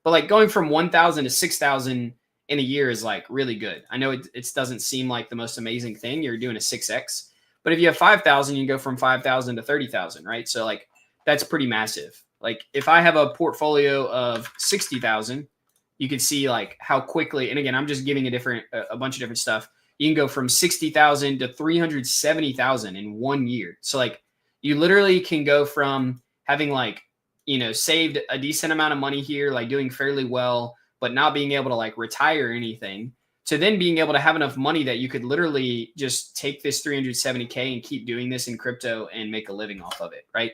but like going from 1,000 to 6,000 in a year is like really good. I know it doesn't seem like the most amazing thing. You're doing a 6x. But if you have 5,000, you go from 5,000 to 30,000, right? So like that's pretty massive. Like if I have a portfolio of 60,000, you can see like how quickly, and again, I'm just giving a bunch of different stuff. You can go from 60,000 to 370,000 in 1 year. So like you literally can go from having like, saved a decent amount of money here, like doing fairly well, but not being able to like retire anything, to then being able to have enough money that you could literally just take this 370K and keep doing this in crypto and make a living off of it, right?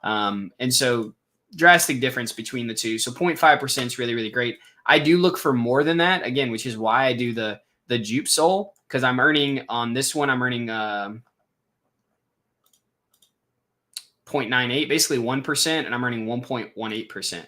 And so drastic difference between the two. So 0.5% is really, really great. I do look for more than that, again, which is why I do the JUP Sol, because I'm earning on this one, I'm earning 0.98, basically 1%, and I'm earning 1.18%.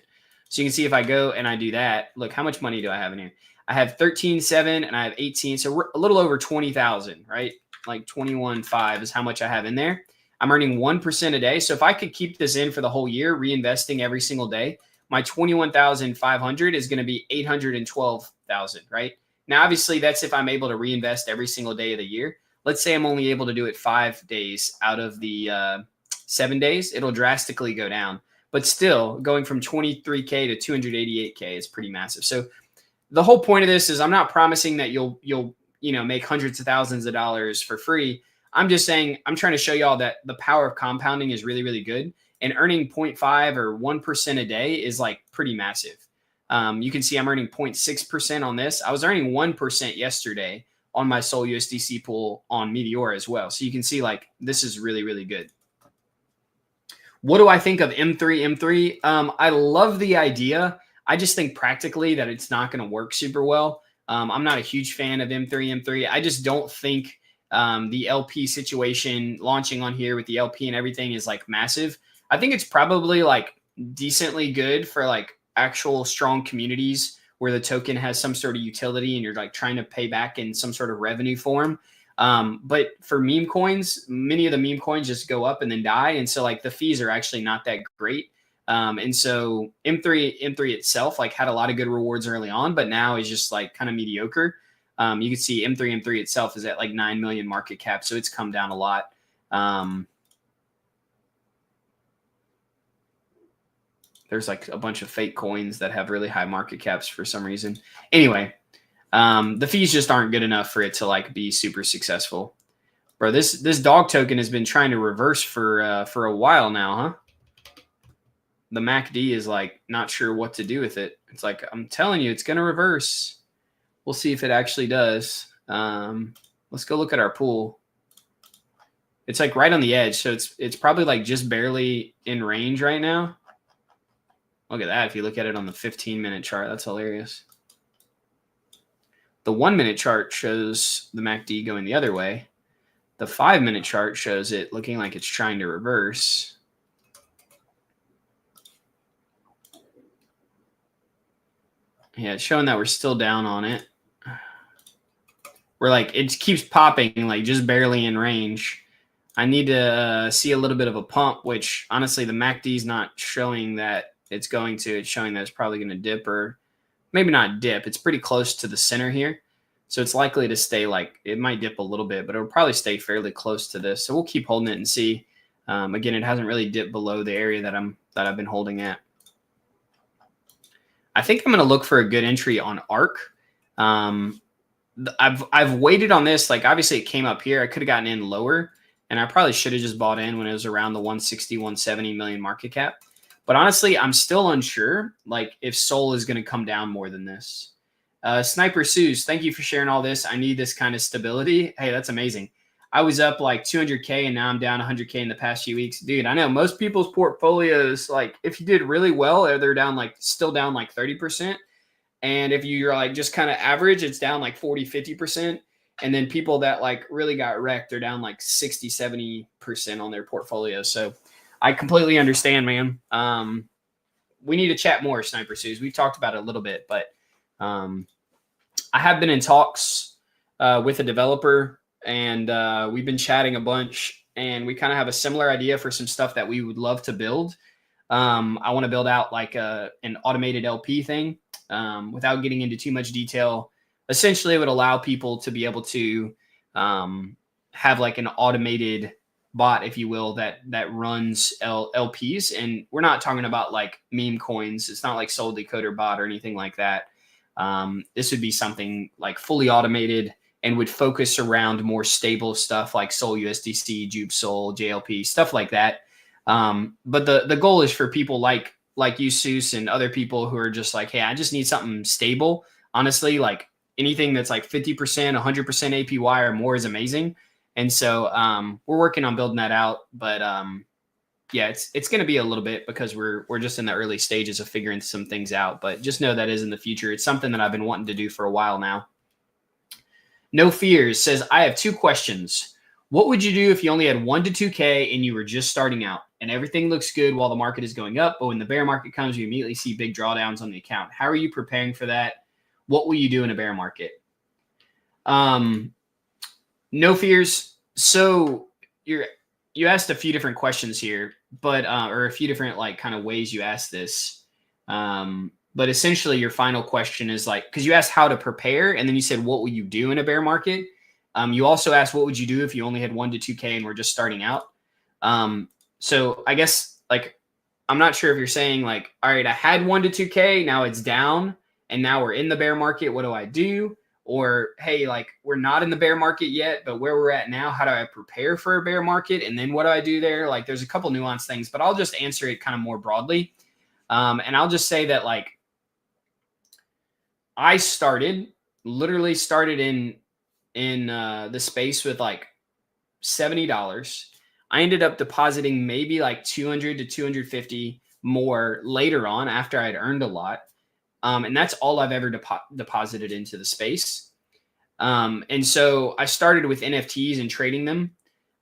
So you can see if I go and I do that, look, how much money do I have in here? I have 13.7 and I have 18. So we're a little over 20,000, right? Like 21.5 is how much I have in there. I'm earning 1% a day. So if I could keep this in for the whole year, reinvesting every single day, my 21,500 is going to be 812,000, right? Now, obviously, that's if I'm able to reinvest every single day of the year. Let's say I'm only able to do it 5 days out of the 7 days. It'll drastically go down. But still, going from 23K to 288K is pretty massive. So the whole point of this is I'm not promising that you'll make hundreds of thousands of dollars for free. I'm just saying I'm trying to show y'all that the power of compounding is really, really good. And earning 0.5 or 1% a day is like pretty massive. You can see I'm earning 0.6% on this. I was earning 1% yesterday on my Sol USDC pool on Meteor as well. So you can see like this is really, really good. What do I think of M3? I love the idea. I just think practically that it's not going to work super well. I'm not a huge fan of M3. I just don't think the LP situation launching on here with the LP and everything is like massive. I think it's probably like decently good for like actual strong communities where the token has some sort of utility and you're like trying to pay back in some sort of revenue form. But for meme coins, many of the meme coins just go up and then die. And so like the fees are actually not that great. And so M3 itself like had a lot of good rewards early on, but now is just like kind of mediocre. You can see M3 itself is at like 9 million market cap. So it's come down a lot. There's like a bunch of fake coins that have really high market caps for some reason. Anyway, the fees just aren't good enough for it to like be super successful. Bro, this dog token has been trying to reverse for a while now, huh? The MACD is like not sure what to do with it. It's like, I'm telling you, it's going to reverse. We'll see if it actually does. Let's go look at our pool. It's like right on the edge. So it's probably like just barely in range right now. Look at that. If you look at it on the 15-minute chart, that's hilarious. The 1-minute chart shows the MACD going the other way. The 5-minute chart shows it looking like it's trying to reverse. Yeah, it's showing that we're still down on it. We're like, it keeps popping like just barely in range. I need to see a little bit of a pump, which honestly the MACD is not showing that it's going to. It's showing that it's probably going to dip, or maybe not dip. It's pretty close to the center here. So it's likely to stay like, it might dip a little bit, but it'll probably stay fairly close to this. So we'll keep holding it and see. Again, it hasn't really dipped below the area that I've been holding at. I think I'm going to look for a good entry on ARK. I've waited on this. Like obviously it came up here. I could have gotten in lower, and I probably should have just bought in when it was around the 160, 170 million market cap. But honestly, I'm still unsure like if Sol is going to come down more than this. Sniper Suze, thank you for sharing all this. I need this kind of stability. Hey, that's amazing. I was up like 200K and now I'm down 100K in the past few weeks. Dude, I know most people's portfolios, like if you did really well, they're down like still down like 30%. And if you're like just kind of average, it's down like 40, 50%. And then people that like really got wrecked, they're down like 60, 70% on their portfolio. So I completely understand, man. We need to chat more, Sniper Suze. We've talked about it a little bit, but I have been in talks with a developer, and we've been chatting a bunch, and we kind of have a similar idea for some stuff that we would love to build. I want to build out like an automated LP thing without getting into too much detail. Essentially, it would allow people to be able to have like an automated bot, if you will, that runs LPs. And we're not talking about like meme coins. It's not like Sol Decoder bot or anything like that. This would be something like fully automated and would focus around more stable stuff like Sol USDC, JUP Sol, JLP, stuff like that. But the goal is for people like like you, Seuss, and other people who are just like, hey, I just need something stable. Honestly, like anything that's like 50%, 100% APY or more is amazing. And so we're working on building that out. But yeah, it's going to be a little bit because we're just in the early stages of figuring some things out. But just know that is in the future. It's something that I've been wanting to do for a while now. No Fears says, I have 2 questions. What would you do if you only had 1 to 2K and you were just starting out and everything looks good while the market is going up, but when the bear market comes, you immediately see big drawdowns on the account? How are you preparing for that? What will you do in a bear market? No Fears. So you asked a few different questions here, but or a few different like kind of ways you asked this. But essentially your final question is like, because you asked how to prepare, and then you said, what will you do in a bear market? You also asked, what would you do if you only had 1 to 2K and were just starting out? So I guess like, I'm not sure if you're saying like, all right, I had 1 to 2K, now it's down, and now we're in the bear market. What do I do? Or, hey, like we're not in the bear market yet, but where we're at now, how do I prepare for a bear market? And then what do I do there? Like there's a couple nuanced things, but I'll just answer it kind of more broadly. And I'll just say that like, I literally started in the space with like $70. I ended up depositing maybe like 200 to 250 more later on after I'd earned a lot. And that's all I've ever deposited into the space. And so I started with NFTs and trading them,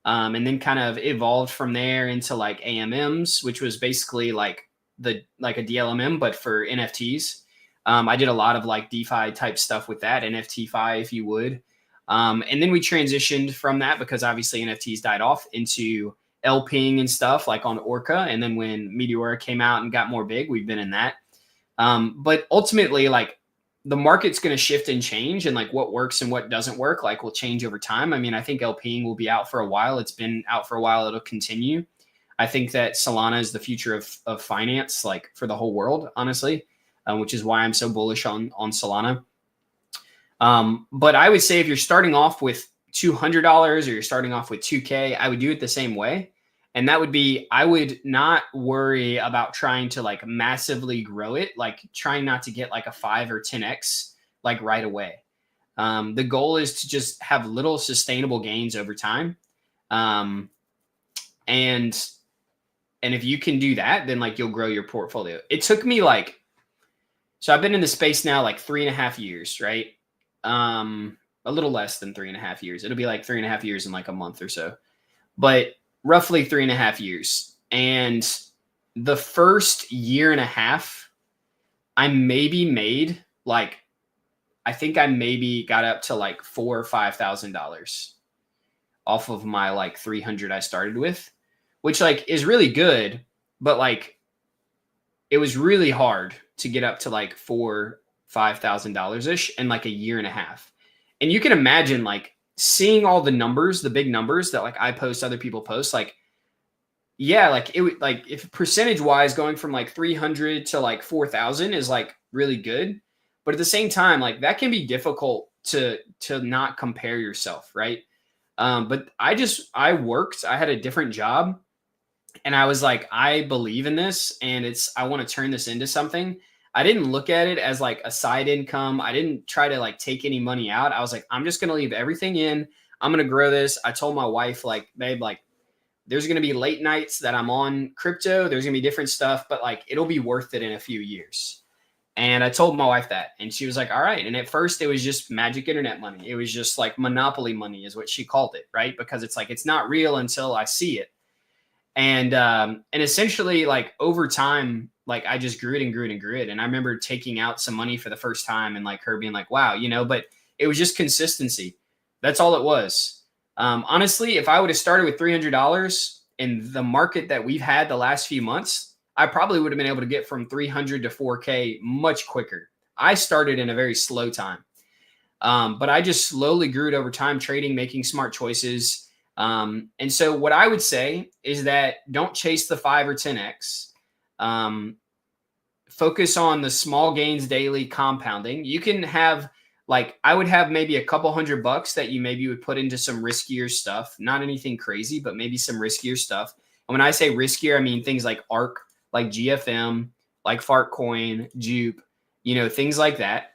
and then kind of evolved from there into like AMMs, which was basically like a DLMM, but for NFTs. I did a lot of like DeFi type stuff with that, NFTFi, if you would. And then we transitioned from that because obviously NFTs died off into LPing and stuff like on Orca. And then when Meteora came out and got more big, we've been in that. But ultimately, like the market's going to shift and change, and like what works and what doesn't work, like will change over time. I mean, I think LPing will be out for a while. It's been out for a while. It'll continue. I think that Solana is the future of finance, like for the whole world, honestly, which is why I'm so bullish on Solana. But I would say if you're starting off with $200 or you're starting off with 2K, I would do it the same way. And that would be, I would not worry about trying to like massively grow it, like trying not to get like a 5 or 10x like right away. The goal is to just have little sustainable gains over time. And if you can do that, then like you'll grow your portfolio. It took me like, so I've been in the space now like 3.5 years, right? A little less than 3.5 years. It'll be like 3.5 years in like a month or so, but roughly 3.5 years. And the first 1.5 years, I maybe made like, I think I maybe got up to like $4,000 or $5,000 off of my like 300 I started with, which like is really good, but like it was really hard to get up to like $4,000-$5,000 ish in like 1.5 years. And you can imagine like seeing all the numbers, the big numbers that like I post, other people post, like, yeah, like it would like if percentage wise going from like 300 to like 4,000 is like really good. But at the same time, like that can be difficult to not compare yourself. Right. But I worked, I had a different job, and I was like, I believe in this and I want to turn this into something. I didn't look at it as like a side income. I didn't try to like take any money out. I was like, I'm just going to leave everything in. I'm going to grow this. I told my wife, like, babe, like there's going to be late nights that I'm on crypto. There's going to be different stuff, but like, it'll be worth it in a few years. And I told my wife that, and she was like, all right. And at first it was just magic internet money. It was just like monopoly money is what she called it. Right. Because it's like, it's not real until I see it. And essentially like over time, like I just grew it and grew it and grew it. And I remember taking out some money for the first time and like her being like, wow, but it was just consistency. That's all it was. Honestly, if I would have started with $300 in the market that we've had the last few months, I probably would have been able to get from 300 to 4K much quicker. I started in a very slow time. But I just slowly grew it over time, trading, making smart choices. And so what I would say is that don't chase the 5 or 10x. Focus on the small gains daily compounding. You can have like, I would have maybe a couple $100 that you maybe would put into some riskier stuff, not anything crazy, but maybe some riskier stuff. And when I say riskier, I mean things like ARC, like GFM, like Fartcoin, JUP, things like that.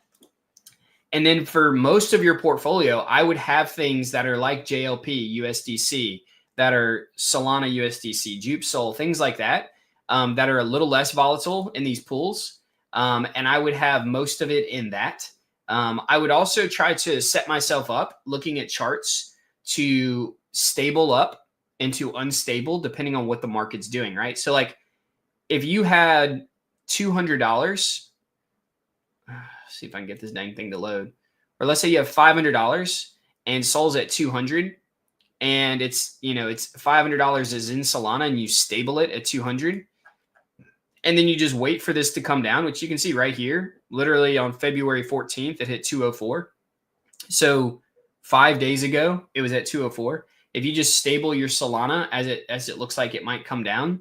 And then for most of your portfolio, I would have things that are like JLP, USDC, that are Solana USDC, JUP Sol, things like that, that are a little less volatile in these pools. And I would have most of it in that. I would also try to set myself up looking at charts to stable up into unstable, depending on what the market's doing, right? So like if you had $200, see if I can get this dang thing to load. Or let's say you have $500 and Sol's at 200 and it's $500 is in Solana and you stable it at 200. And then you just wait for this to come down, which you can see right here, literally on February 14th, it hit 204. So 5 days ago, it was at 204. If you just stable your Solana as it looks like it might come down,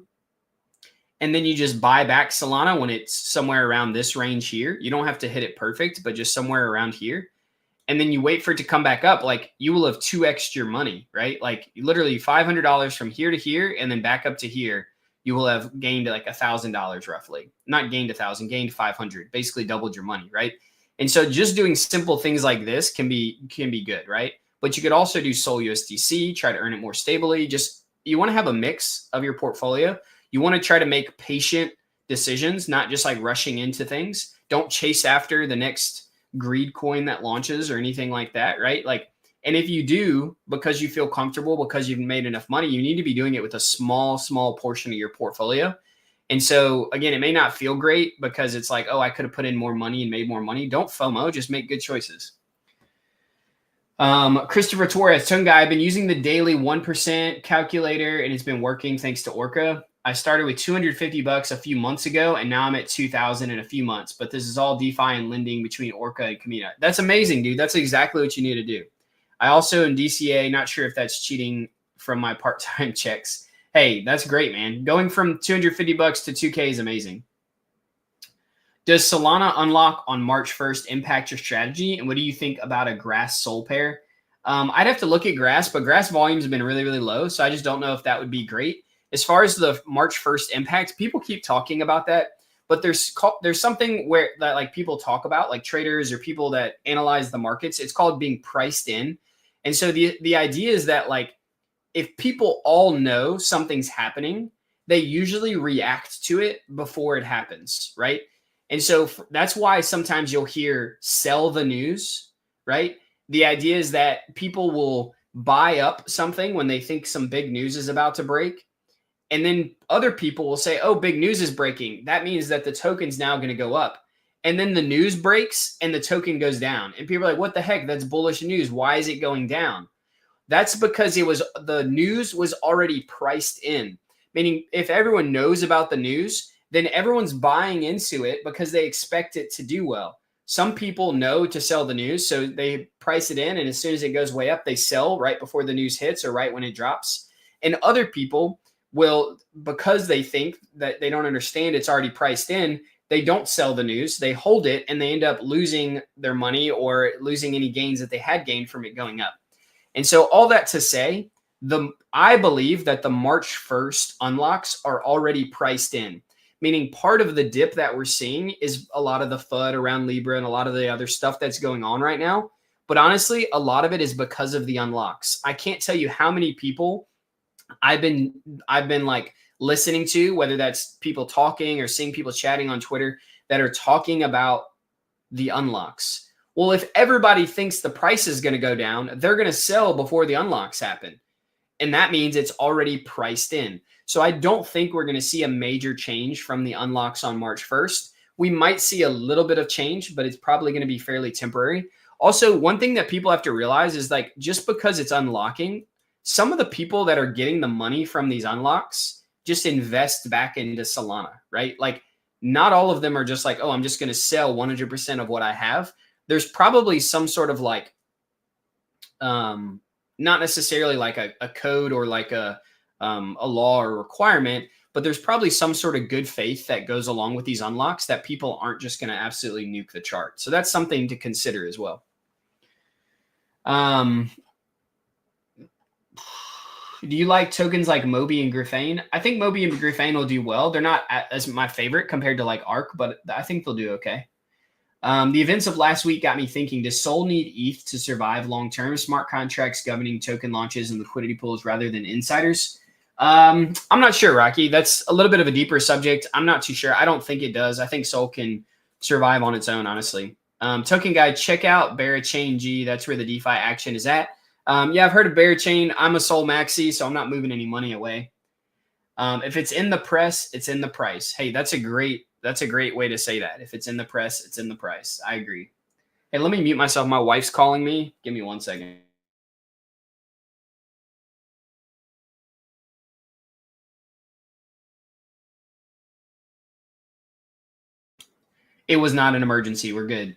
and then you just buy back Solana when it's somewhere around this range here. You don't have to hit it perfect, but just somewhere around here. And then you wait for it to come back up. Like you will have 2x your money, right? Like literally $500 from here to here and then back up to here. You will have gained like $1,000 roughly. Not gained 1,000, gained 500. Basically doubled your money, right? And so just doing simple things like this can be good, right? But you could also do Sol USDC, try to earn it more stably. Just you want to have a mix of your portfolio. You want to try to make patient decisions, not just like rushing into things. Don't chase after the next greed coin that launches or anything like that, right? Like, and if you do, because you feel comfortable, because you've made enough money, you need to be doing it with a small portion of your portfolio. And so again, it may not feel great because it's like, oh, I could have put in more money and made more money. Don't FOMO, just make good choices. Christopher Torres, Tunga, I've been using the daily 1% calculator and it's been working thanks to Orca. I started with $250 a few months ago, and now I'm at 2,000 in a few months. But this is all DeFi and lending between Orca and Kamina. That's amazing, dude. That's exactly what you need to do. I also am DCA. Not sure if that's cheating from my part-time checks. Hey, that's great, man. Going from $250 to 2K is amazing. Does Solana unlock on March 1st impact your strategy? And what do you think about a Grass Sol pair? I'd have to look at Grass, but Grass volumes have been really, really low. So I just don't know if that would be great. As far as the March 1st impact, people keep talking about that, but there's something where that like people talk about, like traders or people that analyze the markets. It's called being priced in. And so the idea is that like if people all know something's happening, they usually react to it before it happens, right? And so that's why sometimes you'll hear sell the news, right? The idea is that people will buy up something when they think some big news is about to break. And then other people will say, oh, big news is breaking. That means that the token's now going to go up. And then the news breaks and the token goes down. And people are like, what the heck? That's bullish news. Why is it going down? That's because the news was already priced in. Meaning if everyone knows about the news, then everyone's buying into it because they expect it to do well. Some people know to sell the news, so they price it in. And as soon as it goes way up, they sell right before the news hits or right when it drops. And other people will, because they think that they don't understand it's already priced in, they don't sell the news, they hold it, and they end up losing their money or losing any gains that they had gained from it going up. And so all that to say, I believe that the March 1st unlocks are already priced in, meaning part of the dip that we're seeing is a lot of the FUD around Libra and a lot of the other stuff that's going on right now. But honestly, a lot of it is because of the unlocks. I can't tell you how many people I've been like listening to, whether that's people talking or seeing people chatting on Twitter that are talking about the unlocks. Well, if everybody thinks the price is going to go down, they're going to sell before the unlocks happen. And that means it's already priced in. So I don't think we're going to see a major change from the unlocks on March 1st. We might see a little bit of change, but it's probably going to be fairly temporary. Also, one thing that people have to realize is like just because it's unlocking, some of the people that are getting the money from these unlocks just invest back into Solana, right? Like not all of them are just like, oh, I'm just going to sell 100% of what I have. There's probably some sort of like, not necessarily like a code or like a law or requirement, but there's probably some sort of good faith that goes along with these unlocks that people aren't just going to absolutely nuke the chart. So that's something to consider as well. Do you like tokens like Mobi and Graphane? I think Mobi and Graphane will do well. They're not as my favorite compared to like ARK, but I think they'll do okay. The events of last week got me thinking, does Sol need ETH to survive long-term? Smart contracts governing token launches and liquidity pools rather than insiders? I'm not sure, Rocky. That's a little bit of a deeper subject. I'm not too sure. I don't think it does. I think Sol can survive on its own, honestly. Token guide, check out Barachain G. That's where the DeFi action is at. Yeah, I've heard of Barachain. I'm a Sol maxi, so I'm not moving any money away. If it's in the press, it's in the price. Hey, that's a great way to say that. If it's in the press, it's in the price. I agree. Hey, let me mute myself. My wife's calling me. Give me 1 second. It was not an emergency. We're good.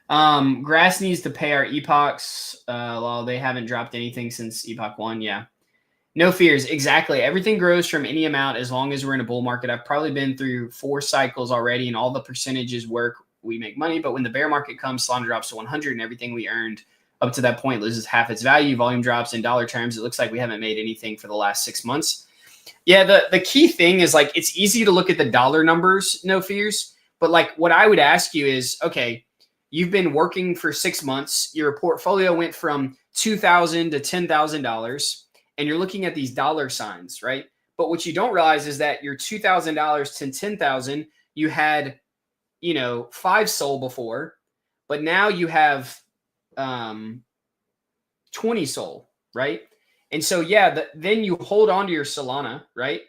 Grass needs to pay our epochs. Well, they haven't dropped anything since Epoch 1. Yeah. No fears. Exactly. Everything grows from any amount as long as we're in a bull market. I've probably been through 4 cycles already, and all the percentages work. We make money. But when the bear market comes, Solana drops to 100, and everything we earned up to that point loses half its value. Volume drops in dollar terms. It looks like we haven't made anything for the last 6 months. Yeah, the key thing is, like, it's easy to look at the dollar numbers, no fears. But like, what I would ask you is, okay, you've been working for 6 months. Your portfolio went from $2,000 to $10,000, and you're looking at these dollar signs, right? But what you don't realize is that your $2,000 to $10,000, you had, 5 SOL before, but now you have 20 SOL, right? And so, yeah, then you hold on to your Solana, right?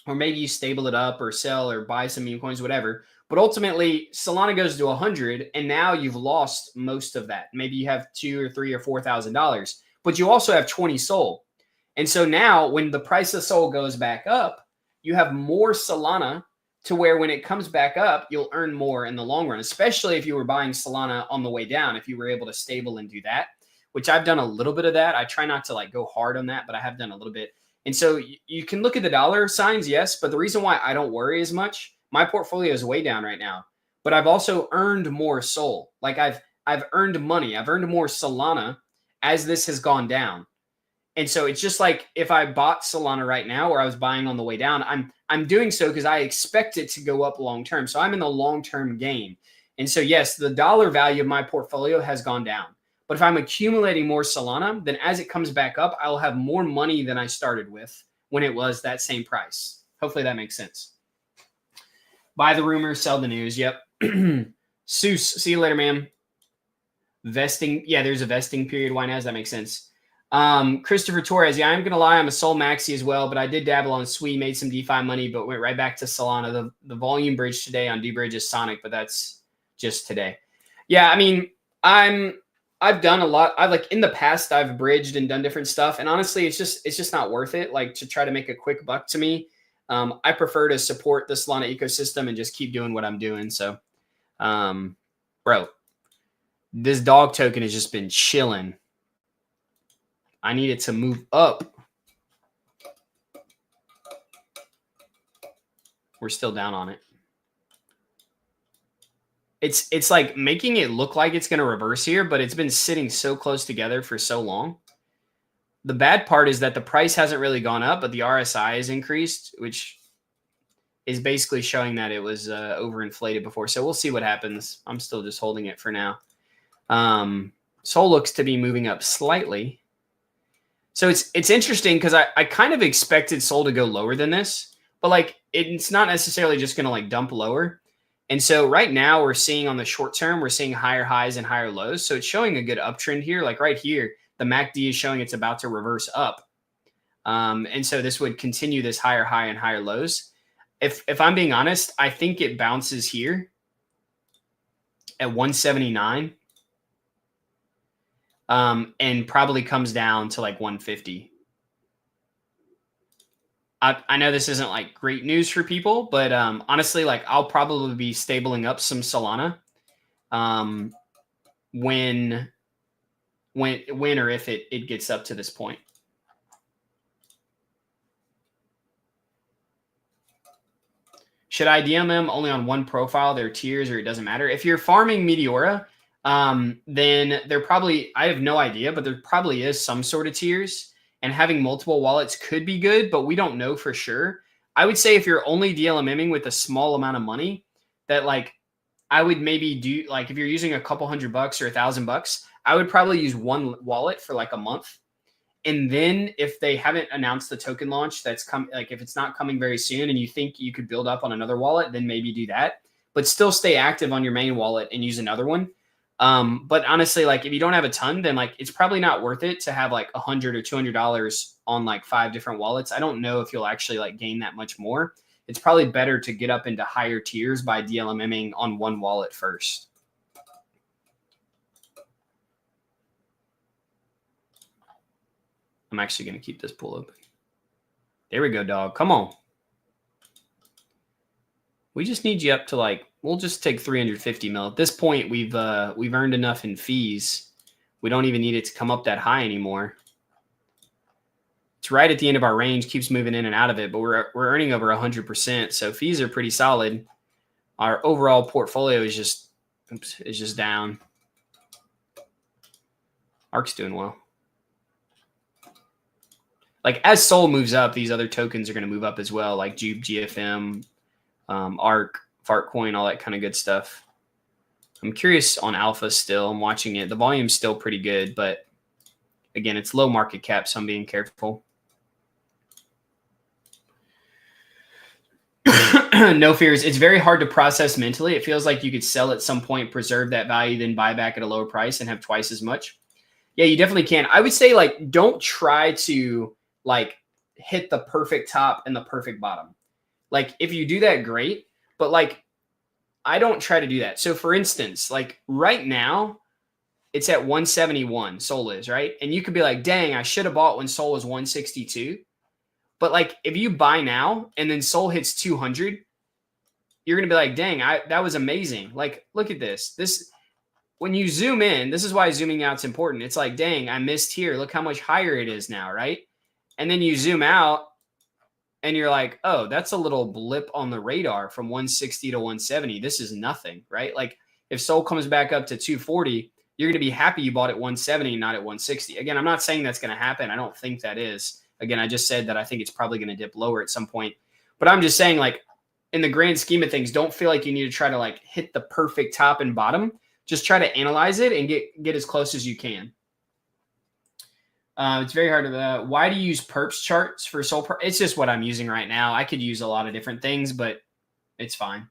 Or maybe you stable it up or sell or buy some meme coins, whatever. But ultimately, Solana goes to 100, and now you've lost most of that. Maybe you have $2,000 or $3,000 or $4,000, but you also have 20 SOL. And so now, when the price of SOL goes back up, you have more Solana to where when it comes back up, you'll earn more in the long run, especially if you were buying Solana on the way down, if you were able to stable and do that, which I've done a little bit of that. I try not to like go hard on that, but I have done a little bit. And so you can look at the dollar signs, yes, but the reason why I don't worry as much, my portfolio is way down right now, but I've also earned more SOL. Like I've earned money. I've earned more Solana as this has gone down. And so it's just like if I bought Solana right now or I was buying on the way down, I'm doing so because I expect it to go up long term. So I'm in the long term game. And so yes, the dollar value of my portfolio has gone down. But if I'm accumulating more Solana, then as it comes back up, I'll have more money than I started with when it was that same price. Hopefully that makes sense. Buy the rumor, sell the news. Yep. Seuss, see you later, man. Vesting. Yeah, there's a vesting period. Why not? That makes sense. Christopher Torres. Yeah, I'm going to lie. I'm a Sol Maxi as well, but I did dabble on Sui, made some DeFi money, but went right back to Solana. The volume bridge today on D-Bridge is Sonic, but that's just today. Yeah, I mean, I've done a lot. In the past, I've bridged and done different stuff. And honestly, it's just not worth it. Like to try to make a quick buck to me. I prefer to support the Solana ecosystem and just keep doing what I'm doing. So, bro, this dog token has just been chilling. I need it to move up. We're still down on it. It's like making it look like it's going to reverse here, but it's been sitting so close together for so long. The bad part is that the price hasn't really gone up, but the RSI has increased, which is basically showing that it was overinflated before. So we'll see what happens. I'm still just holding it for now. Sol looks to be moving up slightly. So it's interesting because I kind of expected Sol to go lower than this, but like it's not necessarily just going to like dump lower. And so right now we're seeing on the short term, we're seeing higher highs and higher lows. So it's showing a good uptrend here. Like right here, the MACD is showing it's about to reverse up. And so this would continue this higher high and higher lows. If I'm being honest, I think it bounces here at 179 and probably comes down to like 150. I know this isn't like great news for people, but honestly, like I'll probably be stabling up some Solana when or if it gets up to this point. Should I DM them only on one profile, their tiers, or it doesn't matter? If you're farming Meteora, then there probably, I have no idea, but there probably is some sort of tiers. and having multiple wallets could be good, but we don't know for sure. I would say if you're only DLMMing with a small amount of money, that like I would maybe do, like if you're using a couple $100 or $1,000, I would probably use one wallet for like a month. And then if they haven't announced the token launch that's come, like if it's not coming very soon and you think you could build up on another wallet, then maybe do that, but still stay active on your main wallet and use another one. But honestly, like if you don't have a ton, then like it's probably not worth it to have like $100 or $200 on like 5 different wallets. I don't know if you'll actually like gain that much more. It's probably better to get up into higher tiers by DLMMing on one wallet first. I'm actually going to keep this pool open. There we go, dog. Come on. We just need you up to like, we'll just take 350 mil. At this point, we've earned enough in fees. We don't even need it to come up that high anymore. It's right at the end of our range, keeps moving in and out of it, but we're earning over 100%. So fees are pretty solid. Our overall portfolio is just down. ARK's doing well. Like as Sol moves up, these other tokens are going to move up as well, like JUP, GFM, ARK, Fartcoin, all that kind of good stuff. I'm curious on Alpha still. I'm watching it. The volume's still pretty good, but again, it's low market cap, so I'm being careful. No fears. It's very hard to process mentally. It feels like you could sell at some point, preserve that value, then buy back at a lower price and have twice as much. Yeah, you definitely can. I would say like don't try to like hit the perfect top and the perfect bottom. Like if you do that, great. But like I don't try to do that. So for instance, like right now it's at 171, Sol is, right? And you could be like, dang, I should have bought when Sol was 162. But like if you buy now and then Sol hits 200, you're going to be like, dang, that was amazing. Like, look at this. When you zoom in, this is why zooming out's important. It's like, dang, I missed here. Look how much higher it is now, right? And then you zoom out and you're like, oh, that's a little blip on the radar from 160 to 170. This is nothing, right? Like if Sol comes back up to 240, you're going to be happy you bought at 170, not at 160. Again, I'm not saying that's going to happen. I don't think that is. Again, I just said that I think it's probably going to dip lower at some point. But I'm just saying, like, in the grand scheme of things, don't feel like you need to try to like hit the perfect top and bottom. Just try to analyze it and get as close as you can. It's very hard to. Why do you use perps charts for Sol? It's just what I'm using right now. I could use a lot of different things, but it's fine.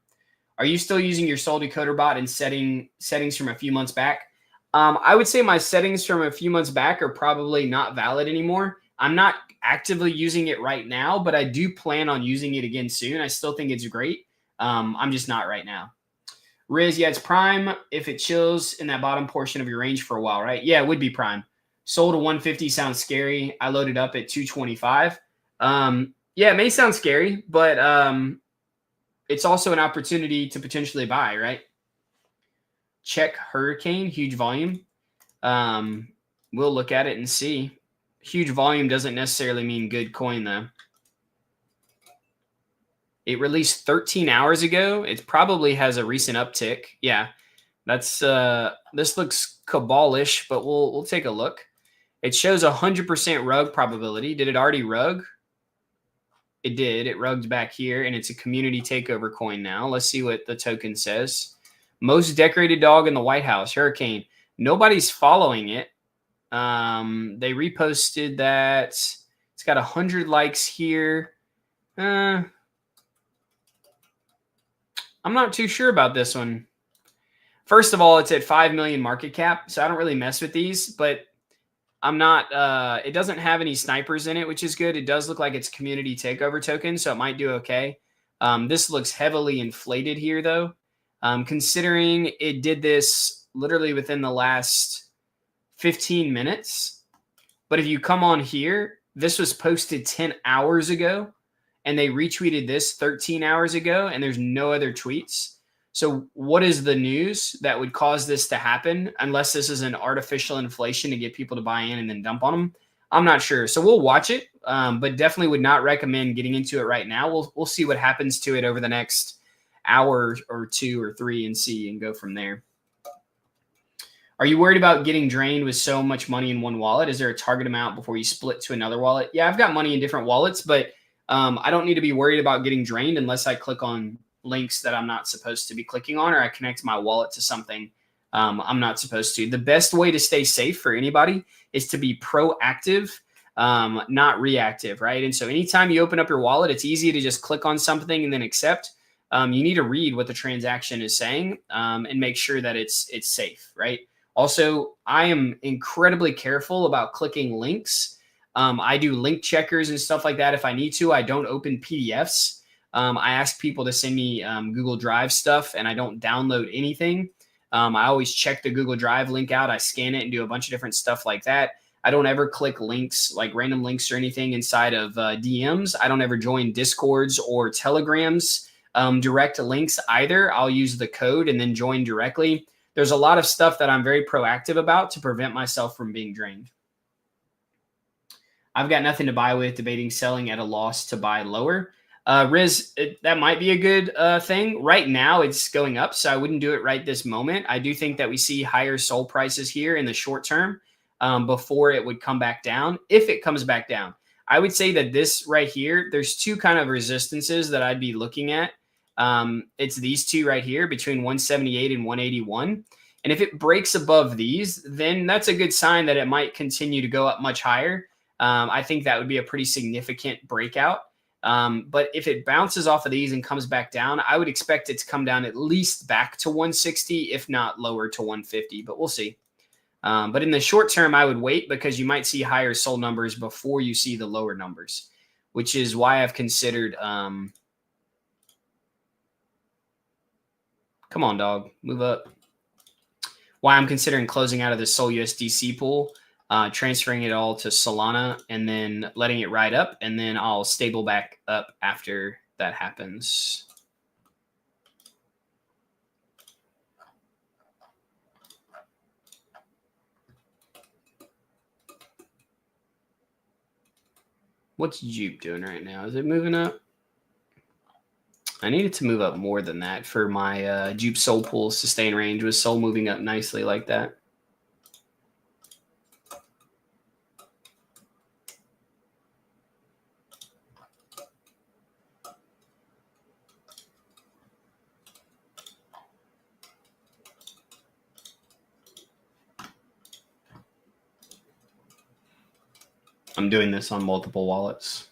Are you still using your Sol decoder bot and settings from a few months back? I would say my settings from a few months back are probably not valid anymore. I'm not actively using it right now, but I do plan on using it again soon. I still think it's great. I'm just not right now. Riz, yeah, it's prime if it chills in that bottom portion of your range for a while, right? Yeah, it would be prime. Sold to 150 sounds scary. I loaded up at 225. Yeah, it may sound scary, but it's also an opportunity to potentially buy, right? Check Hurricane, huge volume. We'll look at it and see. Huge volume doesn't necessarily mean good coin, though. It released 13 hours ago. It probably has a recent uptick. Yeah, that's this looks cabalish, but we'll take a look. It shows 100% rug probability. Did it already rug? It did. It rugged back here, and it's a community takeover coin now. Let's see what the token says. Most decorated dog in the White House, Hurricane. Nobody's following it. They reposted that. It's got 100 likes here. I'm not too sure about this one. First of all, it's at 5 million market cap, so I don't really mess with these, but I'm not, it doesn't have any snipers in it, which is good. It does look like it's community takeover token, so it might do okay. This looks heavily inflated here, though. Considering it did this literally within the last 15 minutes. But if you come on here, this was posted 10 hours ago, and they retweeted this 13 hours ago, and there's no other tweets. So what is the news that would cause this to happen, unless this is an artificial inflation to get people to buy in and then dump on them? I'm not sure. So we'll watch it, but definitely would not recommend getting into it right now. We'll see what happens to it over the next hour or 2 or 3 and see and go from there. Are you worried about getting drained with so much money in one wallet? Is there a target amount before you split to another wallet? Yeah, I've got money in different wallets, but I don't need to be worried about getting drained unless I click on links that I'm not supposed to be clicking on, or I connect my wallet to something I'm not supposed to. The best way to stay safe for anybody is to be proactive, not reactive, right? And so anytime you open up your wallet, it's easy to just click on something and then accept. You need to read what the transaction is saying and make sure that it's safe, right? Also, I am incredibly careful about clicking links. I do link checkers and stuff like that if I need to. I don't open PDFs. I ask people to send me Google Drive stuff, and I don't download anything. I always check the Google Drive link out. I scan it and do a bunch of different stuff like that. I don't ever click links, like random links or anything inside of DMs. I don't ever join Discords or Telegrams direct links either. I'll use the code and then join directly. There's a lot of stuff that I'm very proactive about to prevent myself from being drained. I've got nothing to buy with, debating selling at a loss to buy lower. Riz, that might be a good thing. Right now, it's going up, so I wouldn't do it right this moment. I do think that we see higher SOL prices here in the short term before it would come back down. If it comes back down, I would say that this right here, there's two kind of resistances that I'd be looking at. It's these two right here between 178 and 181. And if it breaks above these, then that's a good sign that it might continue to go up much higher. I think that would be a pretty significant breakout. But if it bounces off of these and comes back down, I would expect it to come down at least back to 160, if not lower to 150, but we'll see. But in the short term, I would wait because you might see higher SOL numbers before you see the lower numbers, which is why I've considered, come on, dog, move up. Why I'm considering closing out of the SOL USDC pool, transferring it all to Solana, and then letting it ride up, and then I'll stable back up after that happens. What's JUP doing right now? Is it moving up? I needed to move up more than that for my JUP SOL pool sustain range, with SOL moving up nicely like that. I'm doing this on multiple wallets.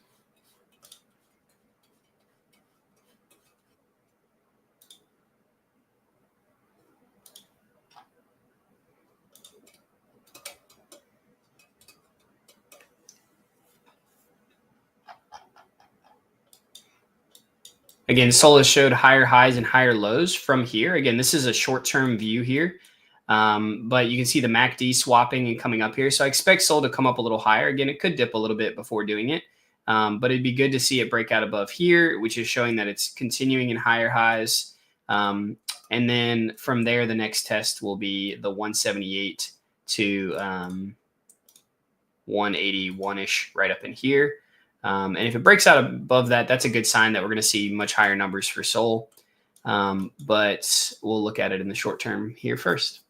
Again, SOL has showed higher highs and higher lows from here. Again, this is a short-term view here. But you can see the MACD swapping and coming up here. So I expect SOL to come up a little higher. Again, it could dip a little bit before doing it. But it'd be good to see it break out above here, which is showing that it's continuing in higher highs. And then from there, the next test will be the 178 to 181-ish right up in here. And if it breaks out above that, that's a good sign that we're going to see much higher numbers for SOL. But we'll look at it in the short term here first.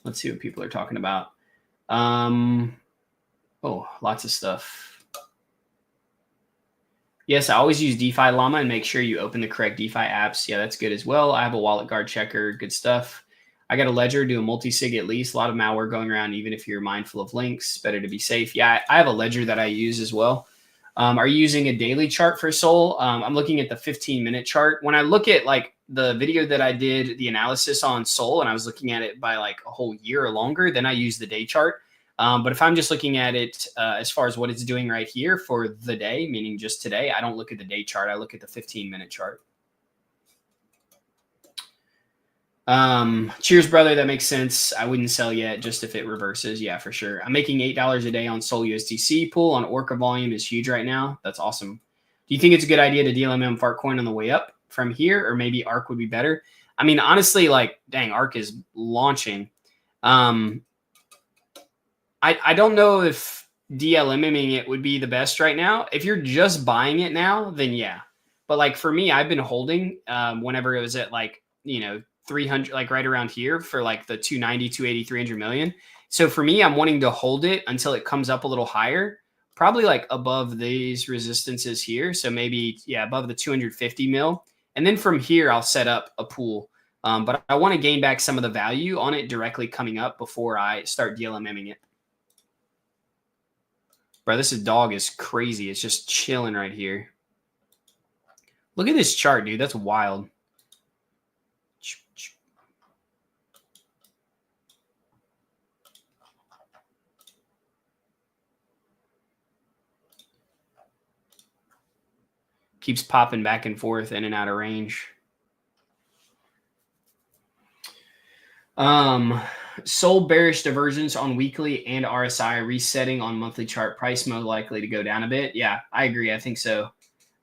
Let's see what people are talking about. Oh, lots of stuff. Yes, I always use DeFi Llama and make sure you open the correct DeFi apps. Yeah, that's good as well. I have a wallet guard checker. Good stuff. I got a ledger, do a multi-sig at least. A lot of malware going around, even if you're mindful of links. Better to be safe. Yeah, I have a ledger that I use as well. Are you using a daily chart for SOL? I'm looking at the 15-minute chart. When I look at like the video that I did, the analysis on SOL, and I was looking at it by like a whole year or longer, then I use the day chart. But if I'm just looking at it as far as what it's doing right here for the day, meaning just today, I don't look at the day chart. I look at the 15-minute chart. Cheers, brother. That makes sense. I wouldn't sell yet, just if it reverses. Yeah, for sure. I'm making $8 a day on SOL USDC pool. On Orca volume is huge right now. That's awesome. Do you think it's a good idea to DLMM Fartcoin on the way up from here, or maybe ARC would be better? I mean, honestly, like, dang, ARC is launching. I don't know if DLMMing it would be the best right now. If you're just buying it now, then yeah. But like for me, I've been holding whenever it was at like, you know, 300, like right around here for like the 290, 280, 300 million. So for me, I'm wanting to hold it until it comes up a little higher, probably like above these resistances here. So maybe, yeah, above the 250 mil. And then from here, I'll set up a pool. But I want to gain back some of the value on it directly coming up before I start DLMMing it. Bro, this dog is crazy. It's just chilling right here. Look at this chart, dude. That's wild. Keeps popping back and forth in and out of range. Sold bearish divergence on weekly and RSI resetting on monthly chart. Price more likely to go down a bit. Yeah, I agree. I think so.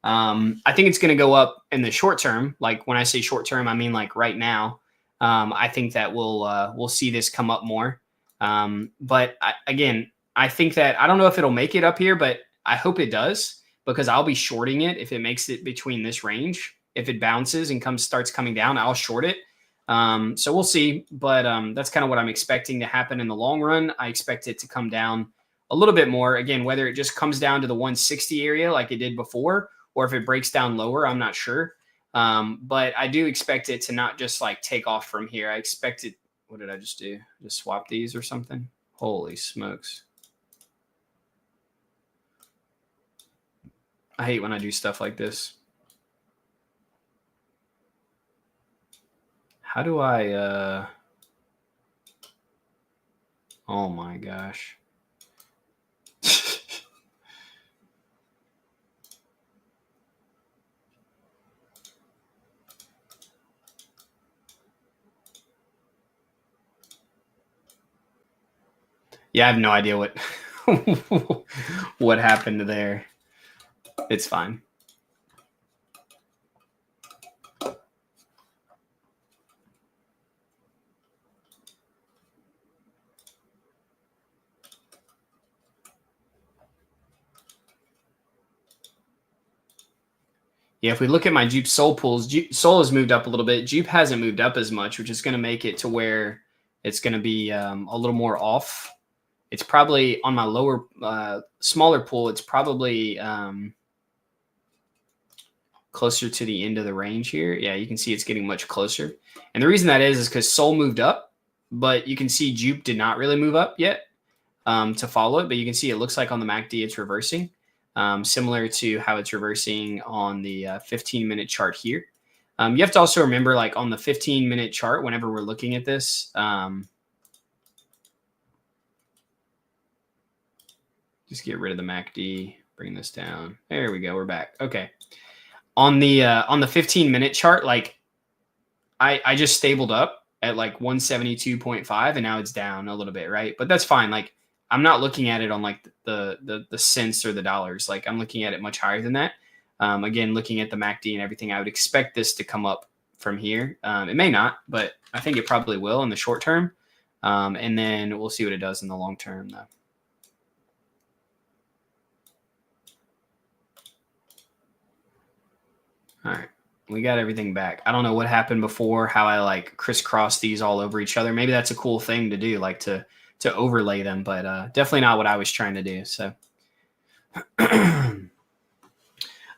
I think it's going to go up in the short term. Like when I say short term, I mean like right now. I think that we'll see this come up more. But again, I think that I don't know if it'll make it up here, but I hope it does because I'll be shorting it if it makes it between this range. If it bounces and starts coming down, I'll short it. So we'll see, but that's kind of what I'm expecting to happen in the long run. I expect it to come down a little bit more. Again, whether it just comes down to the 160 area like it did before, or if it breaks down lower, I'm not sure. But I do expect it to not just like take off from here. I expect it. What did I just do? Just swap these or something? Holy smokes. I hate when I do stuff like this. How do I, oh my gosh. Yeah, I have no idea what what happened there. It's fine. Yeah, if we look at my JUP Sol pools, Sol has moved up a little bit. JUP hasn't moved up as much, which is going to make it to where it's going to be a little more off. It's probably on my lower, smaller pool. It's probably closer to the end of the range here. Yeah, you can see it's getting much closer. And the reason that is because Sol moved up, but you can see JUP did not really move up yet to follow it. But you can see it looks like on the MACD it's reversing. Similar to how it's reversing on the 15-minute chart here. You have to also remember, like on the 15-minute chart, whenever we're looking at this, just get rid of the MACD, bring this down. There we go. We're back. Okay. On the 15-minute chart, like I just stabled up at like 172.5 and now it's down a little bit, right? But that's fine. Like I'm not looking at it on like the cents or the dollars. Like I'm looking at it much higher than that. Again, looking at the MACD and everything, I would expect this to come up from here. It may not, but I think it probably will in the short term. And then we'll see what it does in the long term though. All right. We got everything back. I don't know what happened before, how I like crisscross these all over each other. Maybe that's a cool thing to do, like to overlay them, but definitely not what I was trying to do. So I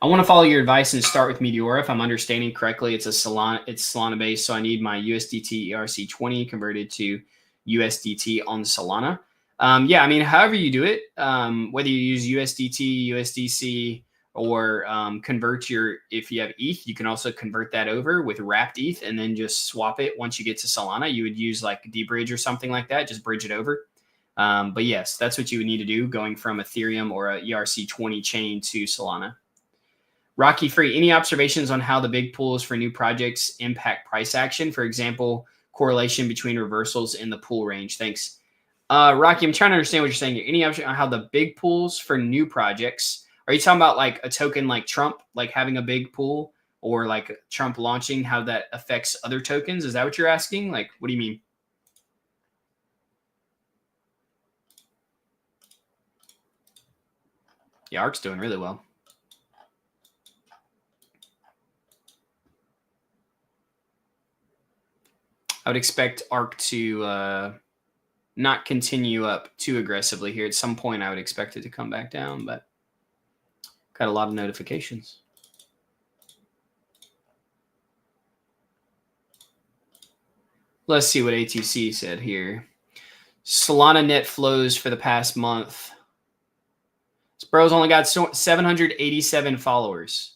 want to follow your advice and start with Meteora. If I'm understanding correctly, it's Solana based. So I need my USDT ERC20 converted to USDT on Solana. Yeah, I mean, however you do it, whether you use USDT, USDC, or convert if you have ETH, you can also convert that over with wrapped ETH and then just swap it once you get to Solana. You would use like dBridge or something like that, just bridge it over. But yes, that's what you would need to do going from Ethereum or a ERC20 chain to Solana. Rocky Free, any observations on how the big pools for new projects impact price action? For example, correlation between reversals in the pool range. Thanks. Rocky, I'm trying to understand what you're saying here. Any observation on how the big pools for new projects, are you talking about like a token like Trump, like having a big pool, or like Trump launching, how that affects other tokens? Is that what you're asking? Like, what do you mean? Yeah, ARK's doing really well. I would expect ARC to not continue up too aggressively here. At some point, I would expect it to come back down, but got a lot of notifications. Let's see what ATC said here. Solana net flows for the past month. This bro's only got 787 followers.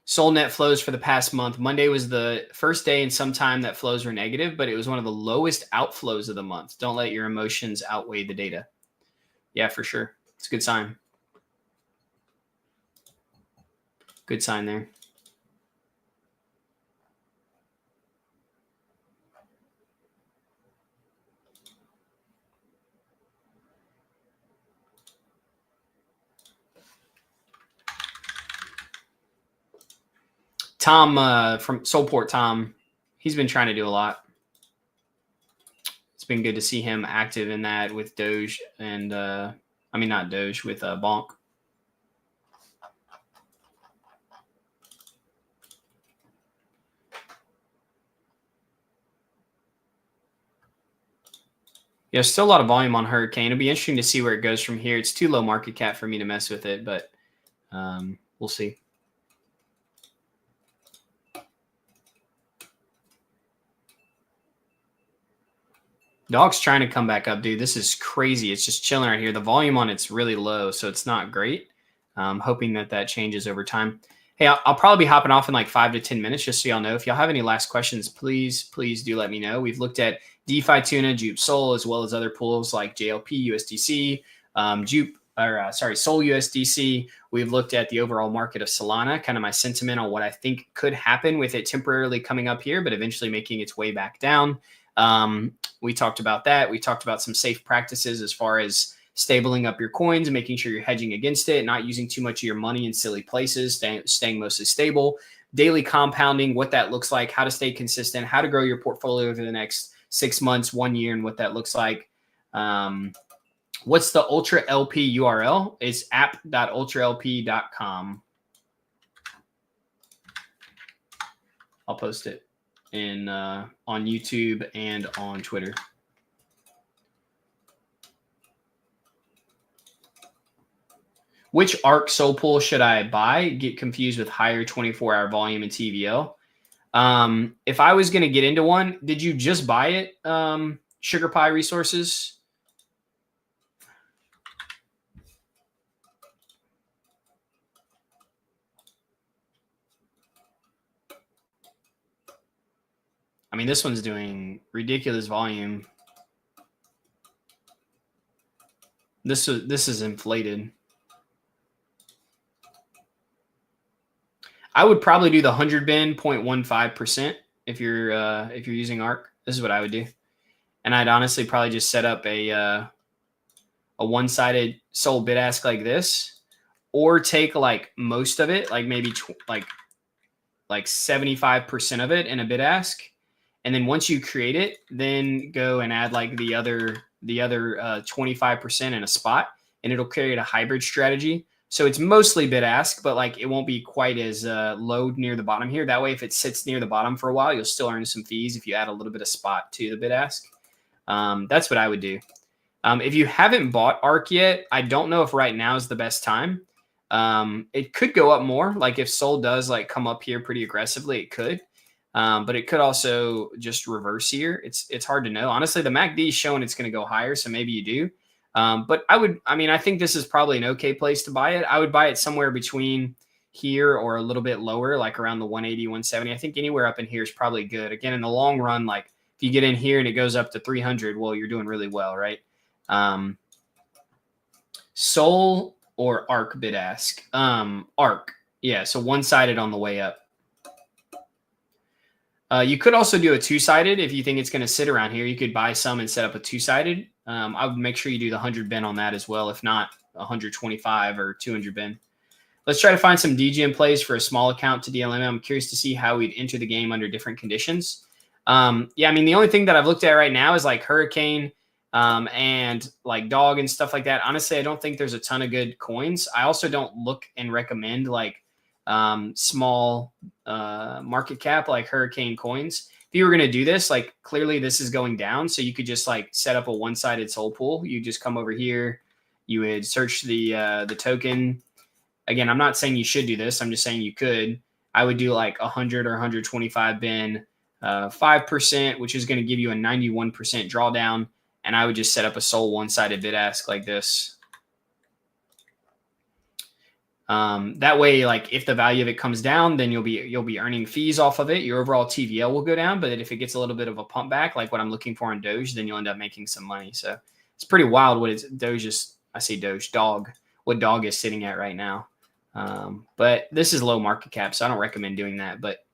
Sol net flows for the past month. Monday was the first day in some time that flows were negative, but it was one of the lowest outflows of the month. Don't let your emotions outweigh the data. Yeah, for sure. It's a good sign. Good sign there. Tom from Soulport, Tom, he's been trying to do a lot. It's been good to see him active in that with Doge and I mean not Doge, with Bonk. Yeah, still a lot of volume on Hurricane. It'll be interesting to see where it goes from here. It's too low market cap for me to mess with it, but we'll see. Dog's trying to come back up, dude. This is crazy. It's just chilling right here. The volume on it's really low, so it's not great. Hoping that changes over time. Hey, I'll probably be hopping off in like 5 to 10 minutes, just so y'all know. If y'all have any last questions, please do let me know. We've looked at DeFi Tuna, JUP Sol, as well as other pools like JLP, USDC, Sol USDC. We've looked at the overall market of Solana, kind of my sentiment on what I think could happen with it temporarily coming up here, but eventually making its way back down. We talked about that. We talked about some safe practices as far as stabling up your coins and making sure you're hedging against it, not using too much of your money in silly places, staying mostly stable, daily compounding, what that looks like, how to stay consistent, how to grow your portfolio over the next 6 months, 1 year, and what that looks like. What's the Ultra LP URL? It's app.ultralp.com. I'll post it on YouTube and on Twitter. Which ARC Sol pool should I buy? Get confused with higher 24-hour volume and TVL. If I was going to get into one, did you just buy it? Sugar Pie Resources. I mean, this one's doing ridiculous volume. This is inflated. I would probably do the 100 bin 0.15% if you're using ARC. This is what I would do, and I'd honestly probably just set up a one-sided Sol bid ask like this, or take like most of it, like maybe like 75% of it in a bid ask, and then once you create it, then go and add like the other 25% in a spot, and it'll create a hybrid strategy. So it's mostly bid ask, but like it won't be quite as low near the bottom here. That way, if it sits near the bottom for a while, you'll still earn some fees if you add a little bit of spot to the bid ask. That's what I would do. If you haven't bought ARC yet, I don't know if right now is the best time. It could go up more. Like if Sol does like come up here pretty aggressively, it could. But it could also just reverse here. It's hard to know. Honestly, the MACD is showing it's going to go higher, so maybe you do. But I think this is probably an okay place to buy it. I would buy it somewhere between here or a little bit lower, like around the 180, 170. I think anywhere up in here is probably good. Again, in the long run, like if you get in here and it goes up to 300, well, you're doing really well, right? Sol or ARC bid ask? ARC. Yeah, so one-sided on the way up. You could also do a two-sided if you think it's going to sit around here. You could buy some and set up a two-sided. I would make sure you do the 100 bin on that as well, if not 125 or 200 bin. Let's try to find some DGM plays for a small account to DLM. I'm curious to see how we'd enter the game under different conditions. Yeah, I mean, the only thing that I've looked at right now is like Hurricane and like Dog and stuff like that. Honestly, I don't think there's a ton of good coins. I also don't look and recommend like small market cap like Hurricane coins. If you were going to do this, like clearly this is going down. So you could just like set up a one-sided soul pool. You just come over here. You would search the token. Again, I'm not saying you should do this. I'm just saying you could. I would do like 100 or 125 bin, 5%, which is going to give you a 91% drawdown. And I would just set up a sole one-sided bid ask like this. That way, like if the value of it comes down, then you'll be earning fees off of it. Your overall TVL will go down, but if it gets a little bit of a pump back, like what I'm looking for in Doge, then you'll end up making some money. So it's pretty wild what it's Doge is. I say Doge Dog. What Dog is sitting at right now. But this is low market cap, so I don't recommend doing that. But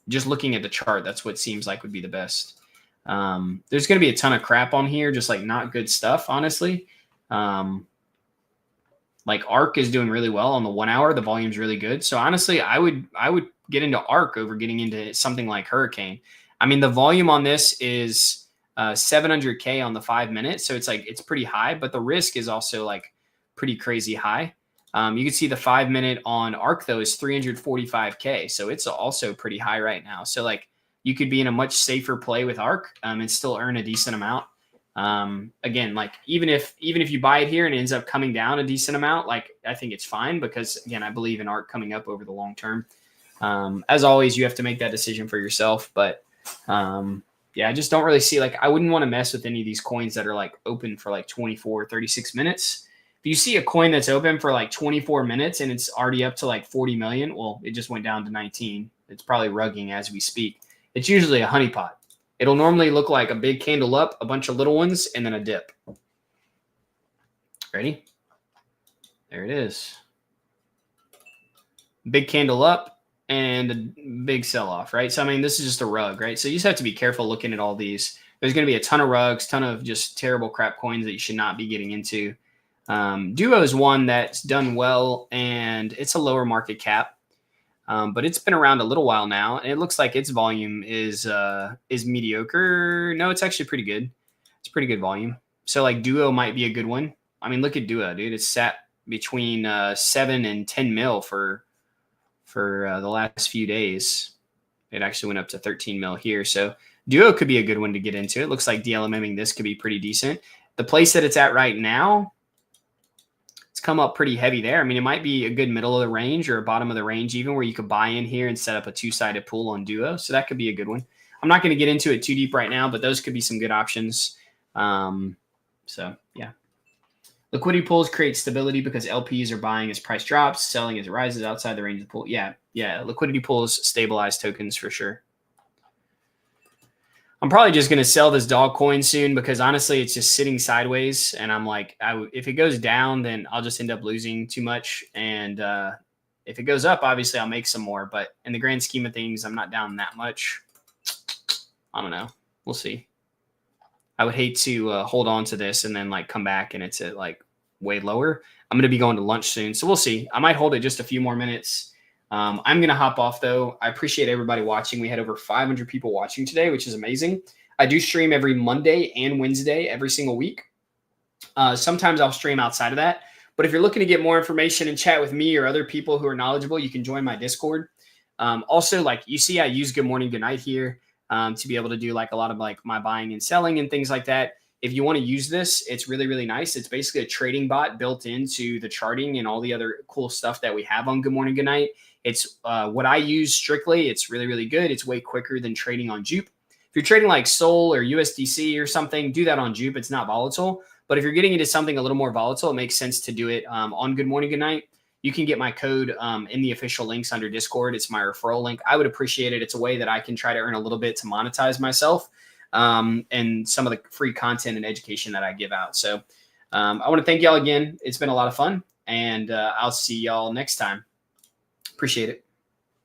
just looking at the chart, that's what seems like would be the best. There's going to be a ton of crap on here, just like not good stuff, honestly. Like ARK is doing really well on the 1 hour. The volume's really good. So honestly, I would get into ARK over getting into something like Hurricane. I mean, the volume on this is 700K on the 5 minutes. So it's like, it's pretty high, but the risk is also like pretty crazy high. You can see the 5 minute on ARK though is 345K. So it's also pretty high right now. So like you could be in a much safer play with ARK and still earn a decent amount. Again, like even if you buy it here and it ends up coming down a decent amount, like I think it's fine because again, I believe in ARK coming up over the long term. As always, you have to make that decision for yourself, but, yeah, I just don't really see, like, I wouldn't want to mess with any of these coins that are like open for like 24, 36 minutes. If you see a coin that's open for like 24 minutes and it's already up to like 40 million, well, it just went down to 19. It's probably rugging as we speak. It's usually a honeypot. It'll normally look like a big candle up, a bunch of little ones, and then a dip. Ready? There it is. Big candle up and a big sell-off, right? So, I mean, this is just a rug, right? So you just have to be careful looking at all these. There's going to be a ton of rugs, ton of just terrible crap coins that you should not be getting into. Duo is one that's done well, and it's a lower market cap. But it's been around a little while now, and it looks like its volume is mediocre. No, it's actually pretty good. It's pretty good volume. So like Duo might be a good one. I mean, look at Duo, dude. It's sat between 7 and 10 mil for the last few days. It actually went up to 13 mil here. So Duo could be a good one to get into. It looks like DLMMing this could be pretty decent. The place that it's at right now, it's come up pretty heavy there. I mean, it might be a good middle of the range or a bottom of the range even where you could buy in here and set up a two-sided pool on Duo. So that could be a good one. I'm not going to get into it too deep right now, but those could be some good options. So, yeah. Liquidity pools create stability because LPs are buying as price drops, selling as it rises outside the range of the pool. Yeah. Liquidity pools stabilize tokens for sure. I'm probably just going to sell this dog coin soon because honestly, it's just sitting sideways. And I'm like, if it goes down, then I'll just end up losing too much. And if it goes up, obviously I'll make some more. But in the grand scheme of things, I'm not down that much. I don't know. We'll see. I would hate to hold on to this and then like come back and it's at like way lower. I'm going to be going to lunch soon. So we'll see. I might hold it just a few more minutes. I'm going to hop off though. I appreciate everybody watching. We had over 500 people watching today, which is amazing. I do stream every Monday and Wednesday every single week. Sometimes I'll stream outside of that. But if you're looking to get more information and chat with me or other people who are knowledgeable, you can join my Discord. Also, like you see, I use Good Morning, Good Night here to be able to do like a lot of like my buying and selling and things like that. If you want to use this, it's really, really nice. It's basically a trading bot built into the charting and all the other cool stuff that we have on Good Morning, Good Night. It's what I use strictly. It's really, really good. It's way quicker than trading on JUP. If you're trading like Sol or USDC or something, do that on JUP. It's not volatile. But if you're getting into something a little more volatile, it makes sense to do it on Good Morning, Good Night. You can get my code in the official links under Discord. It's my referral link. I would appreciate it. It's a way that I can try to earn a little bit to monetize myself and some of the free content and education that I give out. So I want to thank y'all again. It's been a lot of fun, and I'll see y'all next time. Appreciate it.